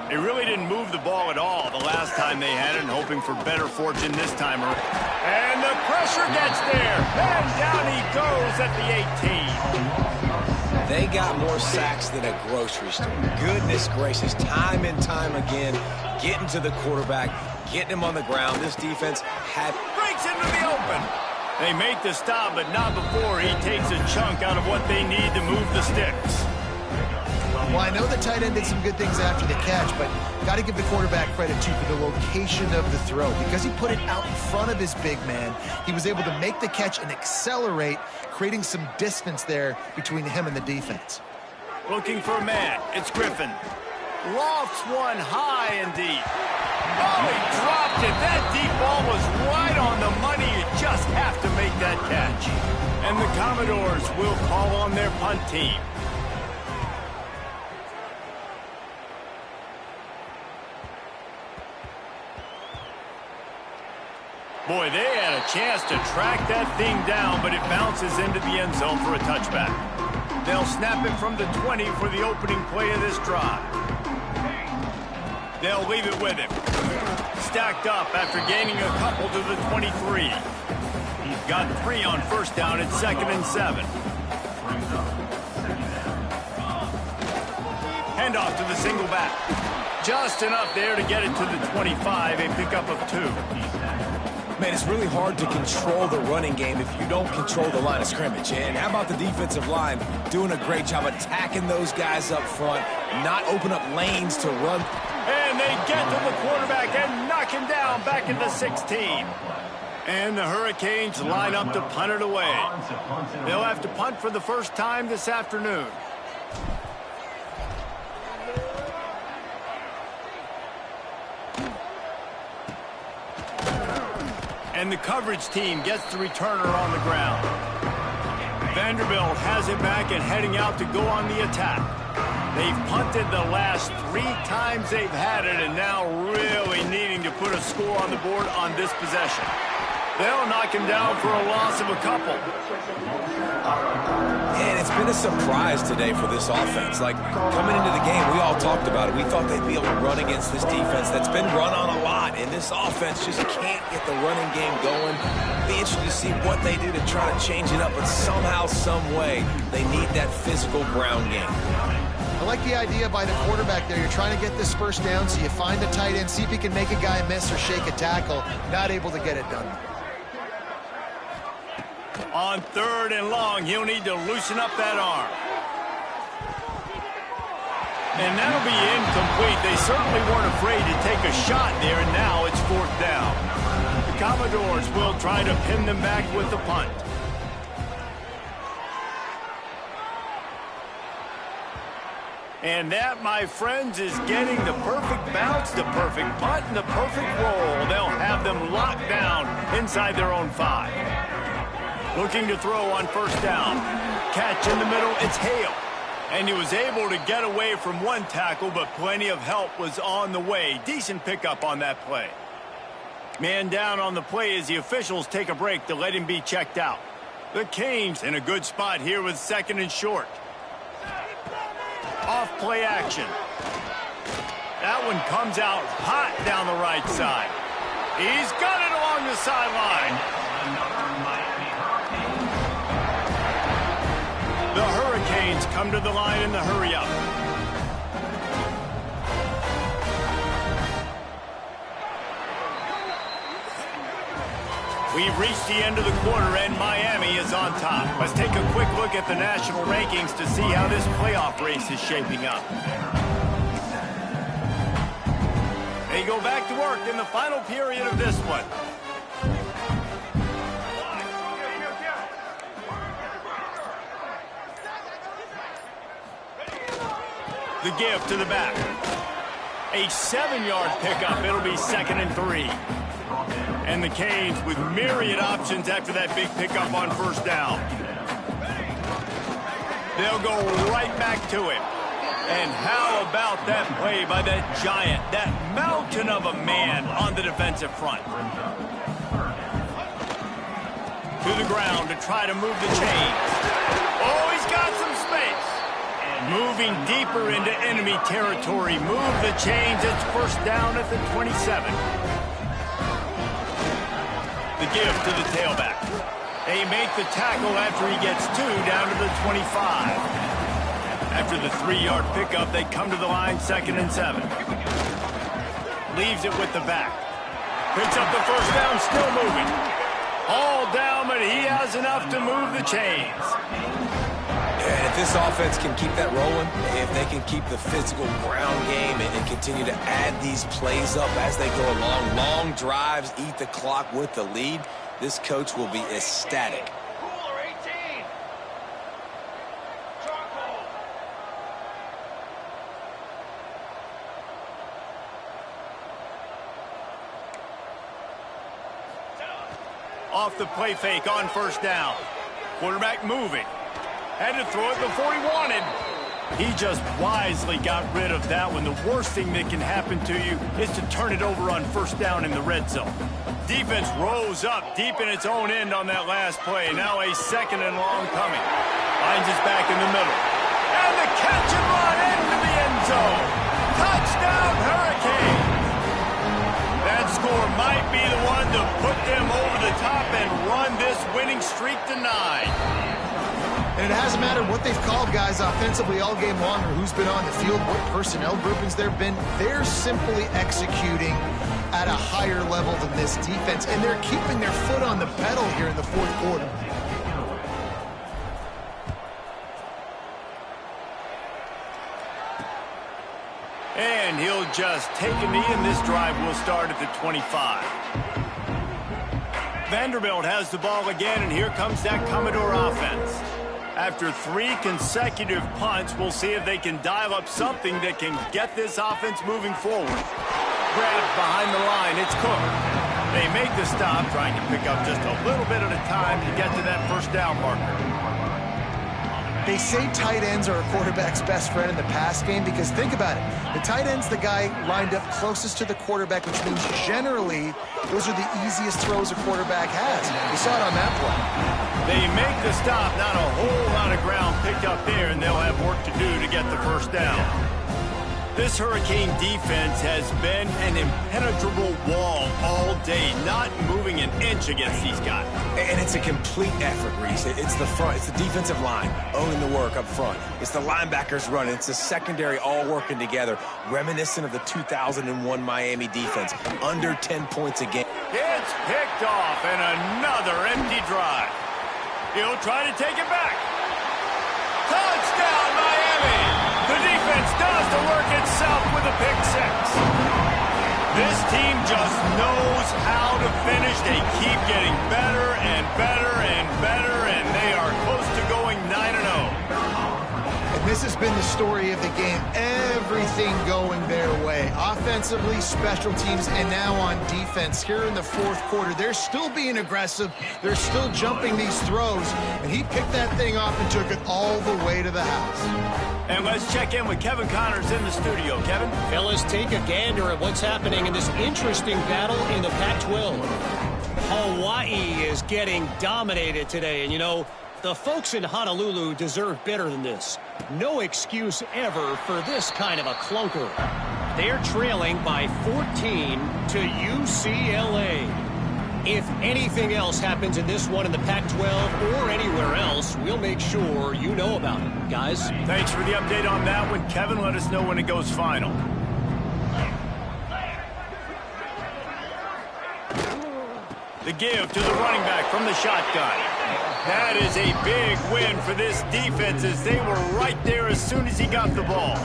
They really didn't move the ball at all the last time they had it, and hoping for better fortune this time around. And the pressure gets there, and down he goes at the 18. They got more sacks than a grocery store. Goodness gracious, time and time again, getting to the quarterback, getting him on the ground. This defense breaks into the open. They make the stop, but not before he takes a chunk out of what they need to move the sticks. Well, I know the tight end did some good things after the catch, but got to give the quarterback credit, too, for the location of the throw. Because he put it out in front of his big man, he was able to make the catch and accelerate, creating some distance there between him and the defense. Looking for a man. It's Griffin. Lofts one high and deep. Oh, he dropped it. That deep ball was right on the money. You just have to make that catch. And the Commodores will call on their punt team. Boy, they had a chance to track that thing down, but it bounces into the end zone for a touchback. They'll snap it from the 20 for the opening play of this drive. They'll leave it with him. Stacked up after gaining a couple to the 23. He's got 3 on first down at 2nd and 7. Handoff to the single back. Just enough there to get it to the 25, a pickup of 2. Man, it's really hard to control the running game if you don't control the line of scrimmage. And how about the defensive line doing a great job attacking those guys up front, not open up lanes to run. And they get to the quarterback and knock him down back into 16. And the Hurricanes line up to punt it away. They'll have to punt for the first time this afternoon. And the coverage team gets the returner on the ground. Vanderbilt has it back and heading out to go on the attack. They've punted the last 3 times they've had it and now really needing to put a score on the board on this possession. They'll knock him down for a loss of a couple. And it's been a surprise today for this offense. Like, coming into the game, we all talked about it. We thought they'd be able to run against this defense that's been run on a lot, and this offense just can't get the running game going. Be interested to see what they do to try to change it up, but somehow, some way, they need that physical ground game. I like the idea by the quarterback there. You're trying to get this first down, so you find the tight end, see if he can make a guy miss or shake a tackle. Not able to get it done. On 3rd and long, he'll need to loosen up that arm. And that'll be incomplete. They certainly weren't afraid to take a shot there, and now it's 4th down. The Commodores will try to pin them back with the punt. And that, my friends, is getting the perfect bounce, the perfect punt, and the perfect roll. They'll have them locked down inside their own 5. Looking to throw on first down. Catch in the middle, it's Hale. And he was able to get away from 1 tackle, but plenty of help was on the way. Decent pickup on that play. Man down on the play as the officials take a break to let him be checked out. The Canes in a good spot here with 2nd and short. Off play action. That one comes out hot down the right side. He's got it along the sideline. The Hurricanes come to the line in the hurry-up. We've reached the end of the quarter, and Miami is on top. Let's take a quick look at the national rankings to see how this playoff race is shaping up. They go back to work in the final period of this one. The give to the back. A 7-yard pickup. It'll be 2nd and 3. And the Canes with myriad options after that big pickup on first down. They'll go right back to it. And how about that play by that giant, that mountain of a man on the defensive front? To the ground to try to move the chains. Oh, he's got some space. Moving deeper into enemy territory. Move the chains. It's first down at the 27. The give to the tailback. They make the tackle after he gets 2 down to the 25. After the 3-yard pickup, they come to the line 2nd and 7. Leaves it with the back. Picks up the first down, still moving. All down, but he has enough to move the chains. And if this offense can keep that rolling, if they can keep the physical ground game and continue to add these plays up as they go along, long drives, eat the clock with the lead, this coach will be ecstatic. Off the play fake on first down. Quarterback moving. Had to throw it before he wanted. He just wisely got rid of that one. The worst thing that can happen to you is to turn it over on first down in the red zone. Defense rose up deep in its own end on that last play. Now a 2nd and long coming. Finds his back in the middle. And the catch and run into the end zone. Touchdown, Hurricane. That score might be the one to put them over the top and run this winning streak to 9. And it hasn't mattered what they've called guys offensively all game long or who's been on the field, what personnel groupings there have been. They're simply executing at a higher level than this defense, and they're keeping their foot on the pedal here in the fourth quarter. And he'll just take a knee, and this drive will start at the 25. Vanderbilt has the ball again, and here comes that Commodore offense. After 3 consecutive punts, we'll see if they can dial up something that can get this offense moving forward. Grabbed behind the line, it's Cook. They make the stop, trying to pick up just a little bit at a time to get to that first down marker. They say tight ends are a quarterback's best friend in the pass game because think about it. The tight end's the guy lined up closest to the quarterback, which means generally those are the easiest throws a quarterback has. We saw it on that play. They make the stop, not a whole lot of ground picked up there, and they'll have work to do to get the first down. This Hurricane defense has been an impenetrable wall all day, not moving an inch against these guys. And it's a complete effort, Reese. It's the front. It's the defensive line owning the work up front. It's the linebackers running. It's the secondary all working together, reminiscent of the 2001 Miami defense. Under 10 points a game. It's picked off, and another empty drive. He'll try to take it back. Touchdown, Miami! The defense does the work itself with a pick 6. This team just knows how to finish. They keep getting better and better and better, and they are close to going 9-0. And this has been the story of the game. Everything going their way. Offensively, special teams, and now on defense. Here in the fourth quarter, they're still being aggressive. They're still jumping these throws. And he picked that thing off and took it all the way to the house. And let's check in with Kevin Connors in the studio. Kevin? Fellas, take a gander at what's happening in this interesting battle in the Pac-12. Hawaii is getting dominated today. And, you know, the folks in Honolulu deserve better than this. No excuse ever for this kind of a clunker. They're trailing by 14 to UCLA. If anything else happens in this one in the Pac-12 or anywhere else, we'll make sure you know about it, guys. Thanks for the update on that one, Kevin. Let us know when it goes final. The give to the running back from the shotgun. That is a big win for this defense as they were right there as soon as he got the ball.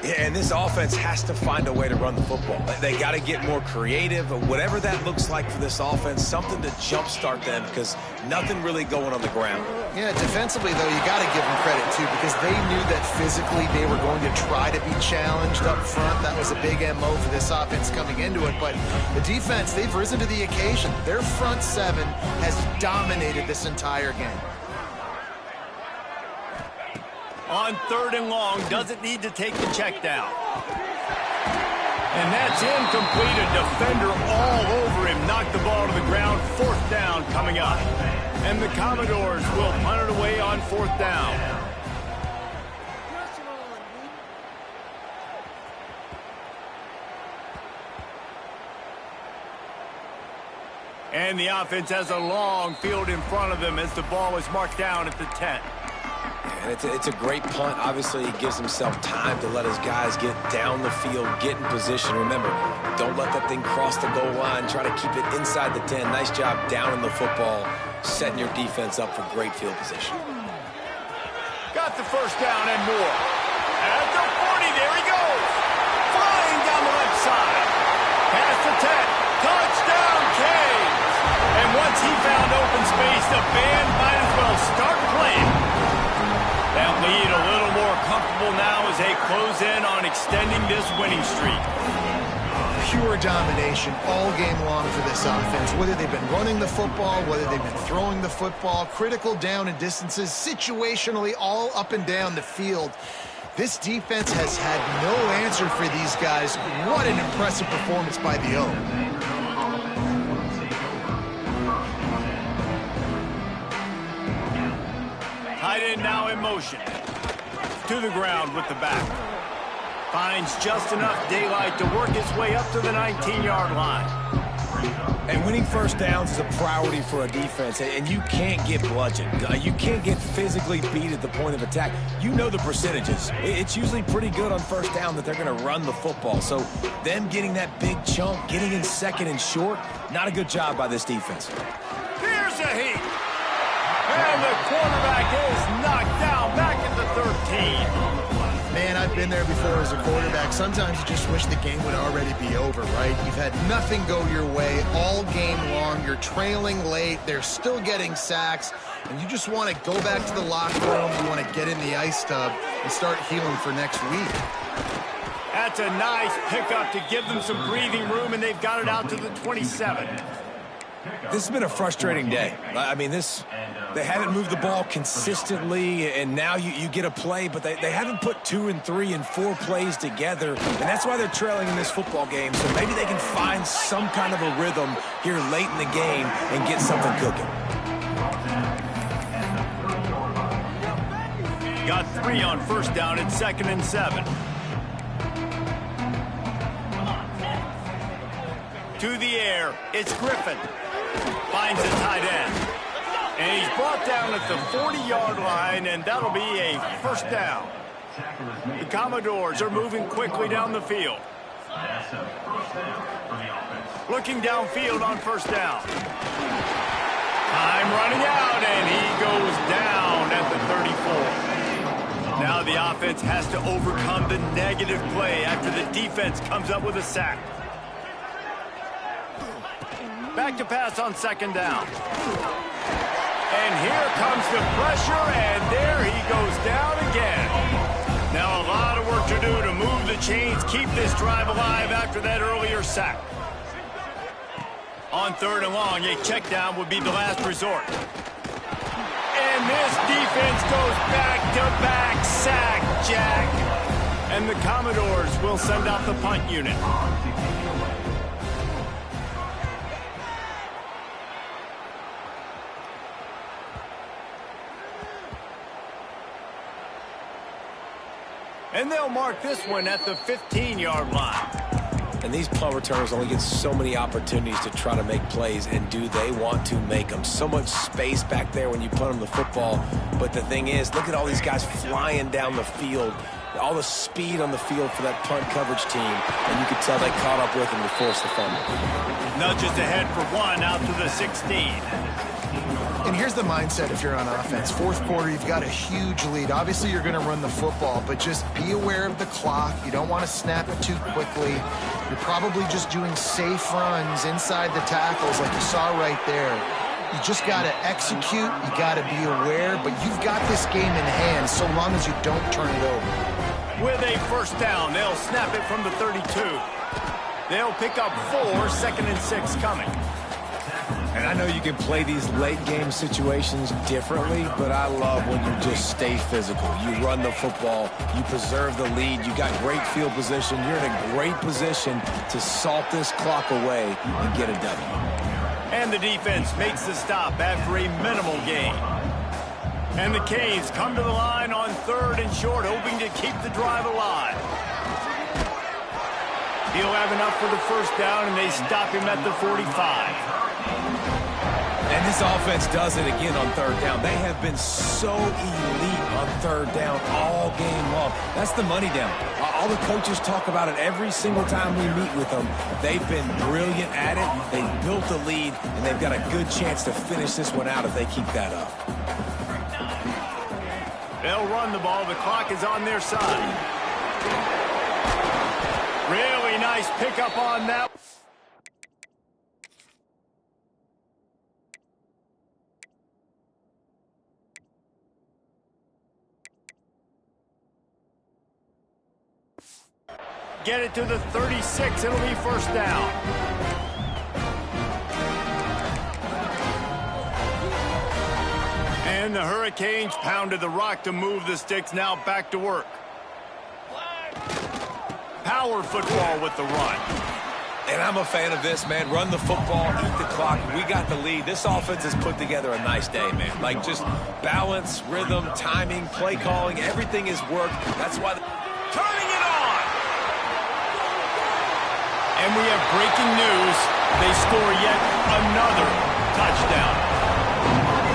Yeah, and this offense has to find a way to run the football. They got to get more creative, whatever that looks like for this offense, something to jumpstart them because nothing really going on the ground. Yeah, defensively, though, you got to give them credit, too, because they knew that physically they were going to try to be challenged up front. That was a big MO for this offense coming into it. But the defense, they've risen to the occasion. Their front 7 has dominated this entire game. On 3rd and long, doesn't need to take the check down. And that's incomplete. A defender all over him. Knocked the ball to the ground. 4th down coming up. And the Commodores will punt it away on 4th down. And the offense has a long field in front of them as the ball is marked down at the 10. And it's a great punt. Obviously, he gives himself time to let his guys get down the field, get in position. Remember, don't let that thing cross the goal line. Try to keep it inside the 10. Nice job down in the football, setting your defense up for great field position. Got the first down and more. At the 40, there he goes. Flying down the left side. Past the 10. Touchdown, Canes. And once he found open space, the band might as well start playing. That lead a little more comfortable now as they close in on extending this winning streak. Pure domination all game long for this offense. Whether they've been running the football, whether they've been throwing the football, critical down and distances, situationally all up and down the field. This defense has had no answer for these guys. What an impressive performance by the O. Tight end now in motion. To the ground with the back. Finds just enough daylight to work his way up to the 19-yard line. And winning first downs is a priority for a defense, and you can't get bludgeoned. You can't get physically beat at the point of attack. You know the percentages. It's usually pretty good on first down that they're going to run the football. So them getting that big chunk, getting in second and short, not a good job by this defense. Here's a heat. And the quarterback is knocked down back at the 13. Man, I've been there before as a quarterback. Sometimes you just wish the game would already be over, right? You've had nothing go your way all game long. You're trailing late. They're still getting sacks. And you just want to go back to the locker room. You want to get in the ice tub and start healing for next week. That's a nice pickup to give them some breathing room, and they've got it out to the 27. This has been a frustrating day. I mean, they haven't moved the ball consistently, and now you get a play, but they haven't put 2 and 3 and 4 plays together, and that's why they're trailing in this football game. So maybe they can find some kind of a rhythm here late in the game and get something cooking. Got 3 on first down at 2nd and 7. To the air, it's Griffin. Finds a tight end. And he's brought down at the 40-yard line, and that'll be a first down. The Commodores are moving quickly down the field. Looking downfield on first down. Time running out, and he goes down at the 34. Now the offense has to overcome the negative play after the defense comes up with a sack. Back to pass on 2nd down. And here comes the pressure, and there he goes down again. Now a lot of work to do to move the chains, keep this drive alive after that earlier sack. On 3rd and long, a check down would be the last resort. And this defense goes back-to-back sack, Jack. And the Commodores will send out the punt unit. And they'll mark this one at the 15-yard line. And these punt returners only get so many opportunities to try to make plays, and do they want to make them? So much space back there when you punt them the football. But the thing is, look at all these guys flying down the field. All the speed on the field for that punt coverage team. And you could tell they caught up with him to force the fumble. Nudges ahead for 1 out to the 16. And here's the mindset if you're on offense. 4th quarter, you've got a huge lead. Obviously, you're going to run the football, but just be aware of the clock. You don't want to snap it too quickly. You're probably just doing safe runs inside the tackles like you saw right there. You just got to execute. You got to be aware, but you've got this game in hand so long as you don't turn it over. With a first down, they'll snap it from the 32. They'll pick up 4, 2nd and 6 coming. And I know you can play these late-game situations differently, but I love when you just stay physical. You run the football, you preserve the lead, you got great field position, you're in a great position to salt this clock away and get a W. And the defense makes the stop after a minimal gain. And the Canes come to the line on 3rd and short, hoping to keep the drive alive. He'll have enough for the first down, and they stop him at the 45. And this offense does it again on 3rd down. They have been so elite on 3rd down all game long. That's the money down. All the coaches talk about it every single time we meet with them. They've been brilliant at it. They've built a lead, and they've got a good chance to finish this one out if they keep that up. They'll run the ball. The clock is on their side. Really nice pickup on that. Get it to the 36. It'll be first down. And the Hurricanes pounded the rock to move the sticks. Now back to work. Power football with the run. And I'm a fan of this, man. Run the football, eat the clock. We got the lead. This offense has put together a nice day, man. Like, just balance, rhythm, timing, play calling, everything has worked. That's why turning it on. And we have breaking news. They score yet another touchdown.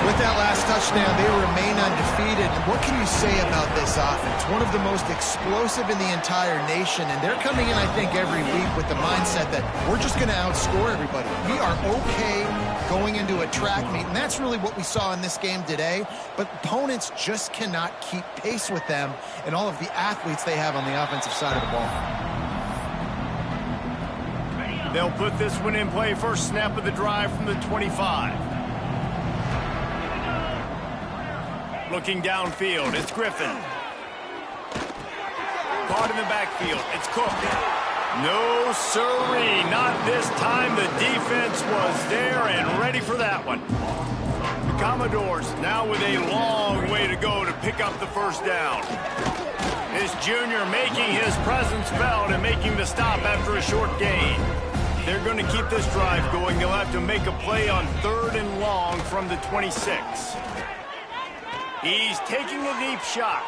With that last touchdown, they remain undefeated. What can you say about this offense? One of the most explosive in the entire nation, and they're coming in, I think, every week with the mindset that we're just going to outscore everybody. We are okay going into a track meet, and that's really what we saw in this game today. But opponents just cannot keep pace with them and all of the athletes they have on the offensive side of the ball. They'll put this one in play. First snap of the drive from the 25. Looking downfield, it's Griffin. Caught in the backfield, it's Cook. No siree, not this time. The defense was there and ready for that one. The Commodores now with a long way to go to pick up the first down. This junior making his presence felt and making the stop after a short gain. They're going to keep this drive going. They'll have to make a play on 3rd and long from the 26. He's taking a deep shot.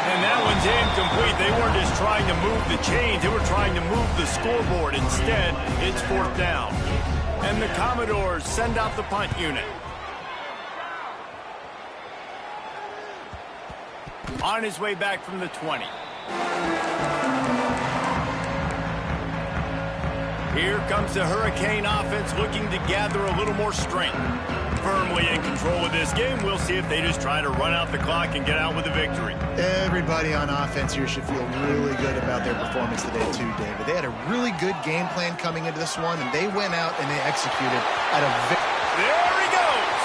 And that one's incomplete. They weren't just trying to move the chains. They were trying to move the scoreboard. Instead, it's 4th down. And the Commodores send out the punt unit. On his way back from the 20. Here comes the Hurricane offense looking to gather a little more strength. Firmly in control of this game. We'll see if they just try to run out the clock and get out with a victory. Everybody on offense here should feel really good about their performance today too, David. They had a really good game plan coming into this one, and they went out and they executed at a There he goes!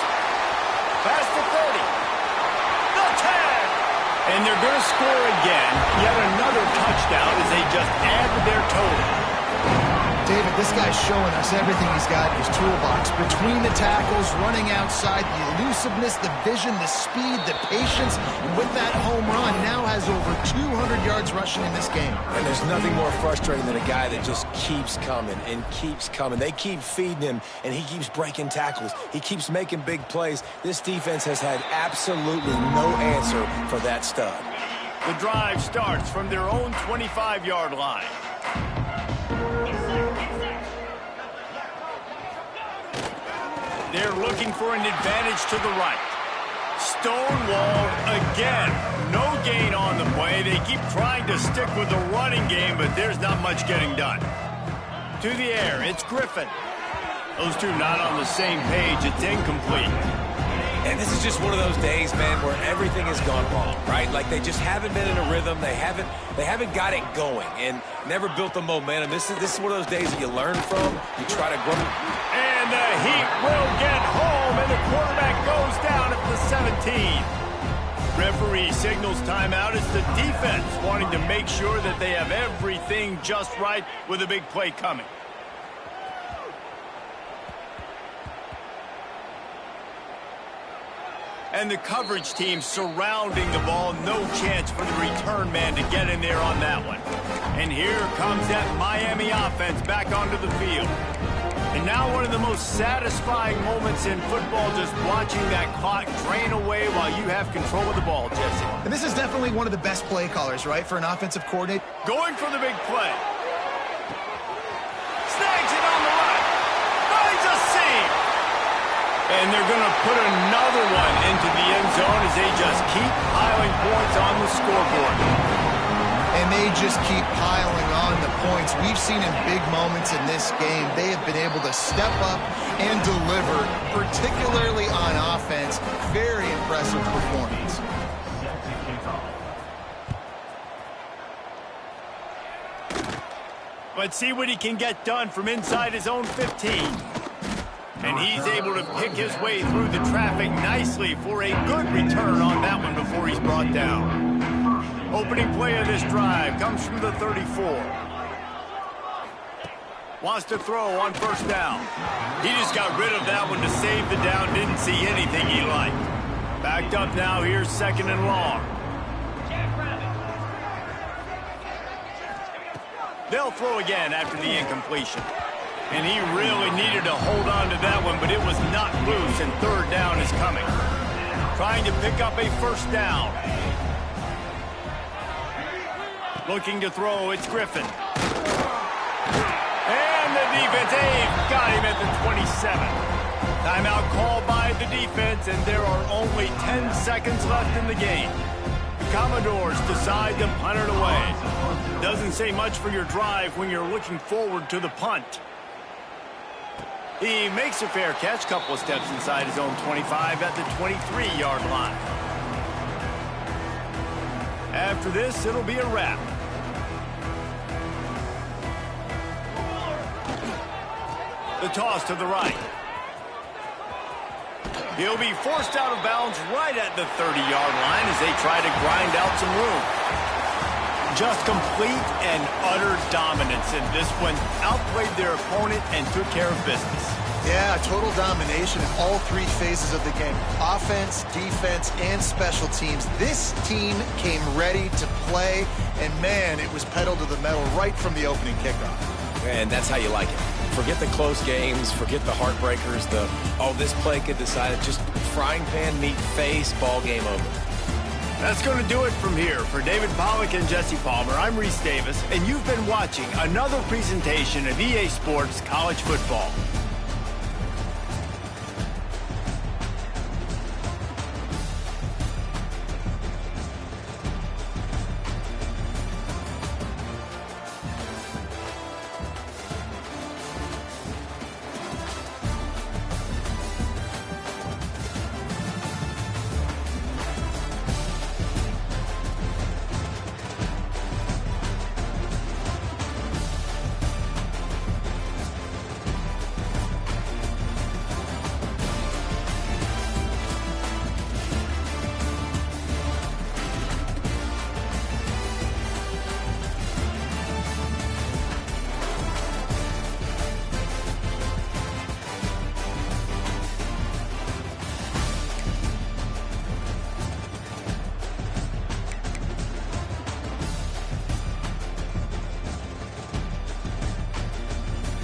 Past the 30. The tag! And they're going to score again. Yet another touchdown as they just add to their total. David, this guy's showing us everything he's got in his toolbox. Between the tackles, running outside, the elusiveness, the vision, the speed, the patience. And with that home run, now has over 200 yards rushing in this game. And there's nothing more frustrating than a guy that just keeps coming and keeps coming. They keep feeding him, and he keeps breaking tackles. He keeps making big plays. This defense has had absolutely no answer for that stud. The drive starts from their own 25-yard line. They're looking for an advantage to the right. Stonewalled again. No gain on the play. They keep trying to stick with the running game, but there's not much getting done. To the air, it's Griffin. Those two not on the same page. It's incomplete. And this is just one of those days, man, where everything has gone wrong, right? Like they just haven't been in a rhythm. They haven't got it going and never built the momentum. This is one of those days that you learn from. You try to grow. And the Heat will get home, and the quarterback goes down at the 17. Referee signals timeout. It's the defense wanting to make sure that they have everything just right with a big play coming. And the coverage team surrounding the ball. No chance for the return man to get in there on that one. And here comes that Miami offense back onto the field. And now one of the most satisfying moments in football, just watching that clock drain away while you have control of the ball, Jesse. And this is definitely one of the best play callers, right, for an offensive coordinator. Going for the big play. Snags it on the right. Finds a seam. And they're going to put another one into the end zone as they just keep piling points on the scoreboard. And they just keep piling on the points. We've seen in big moments in this game, they have been able to step up and deliver, particularly on offense. Very impressive performance. Let's see what he can get done from inside his own 15. And he's able to pick his way through the traffic nicely for a good return on that one before he's brought down. Opening play of this drive comes from the 34. Wants to throw on first down. He just got rid of that one to save the down. Didn't see anything he liked. Backed up now. Here's 2nd and long. They'll throw again after the incompletion. And he really needed to hold on to that one, but it was not loose, and third down is coming. Trying to pick up a first down. Looking to throw, it's Griffin. And the defense, got him at the 27. Timeout called by the defense, and there are only 10 seconds left in the game. The Commodores decide to punt it away. Doesn't say much for your drive when you're looking forward to the punt. He makes a fair catch, couple of steps inside his own 25 at the 23-yard line. After this, it'll be a wrap. The toss to the right. He'll be forced out of bounds right at the 30-yard line as they try to grind out some room. Just complete and utter dominance in this one. Outplayed their opponent and took care of business. Yeah, total domination in all three phases of the game. Offense, defense, and special teams. This team came ready to play, and man, it was pedal to the metal right from the opening kickoff. And that's how you like it. Forget the close games, forget the heartbreakers, this play could decide it. Just frying pan, meat face, ball game over. That's going to do it from here. For David Pollack and Jesse Palmer, I'm Reese Davis, and you've been watching another presentation of EA Sports College Football.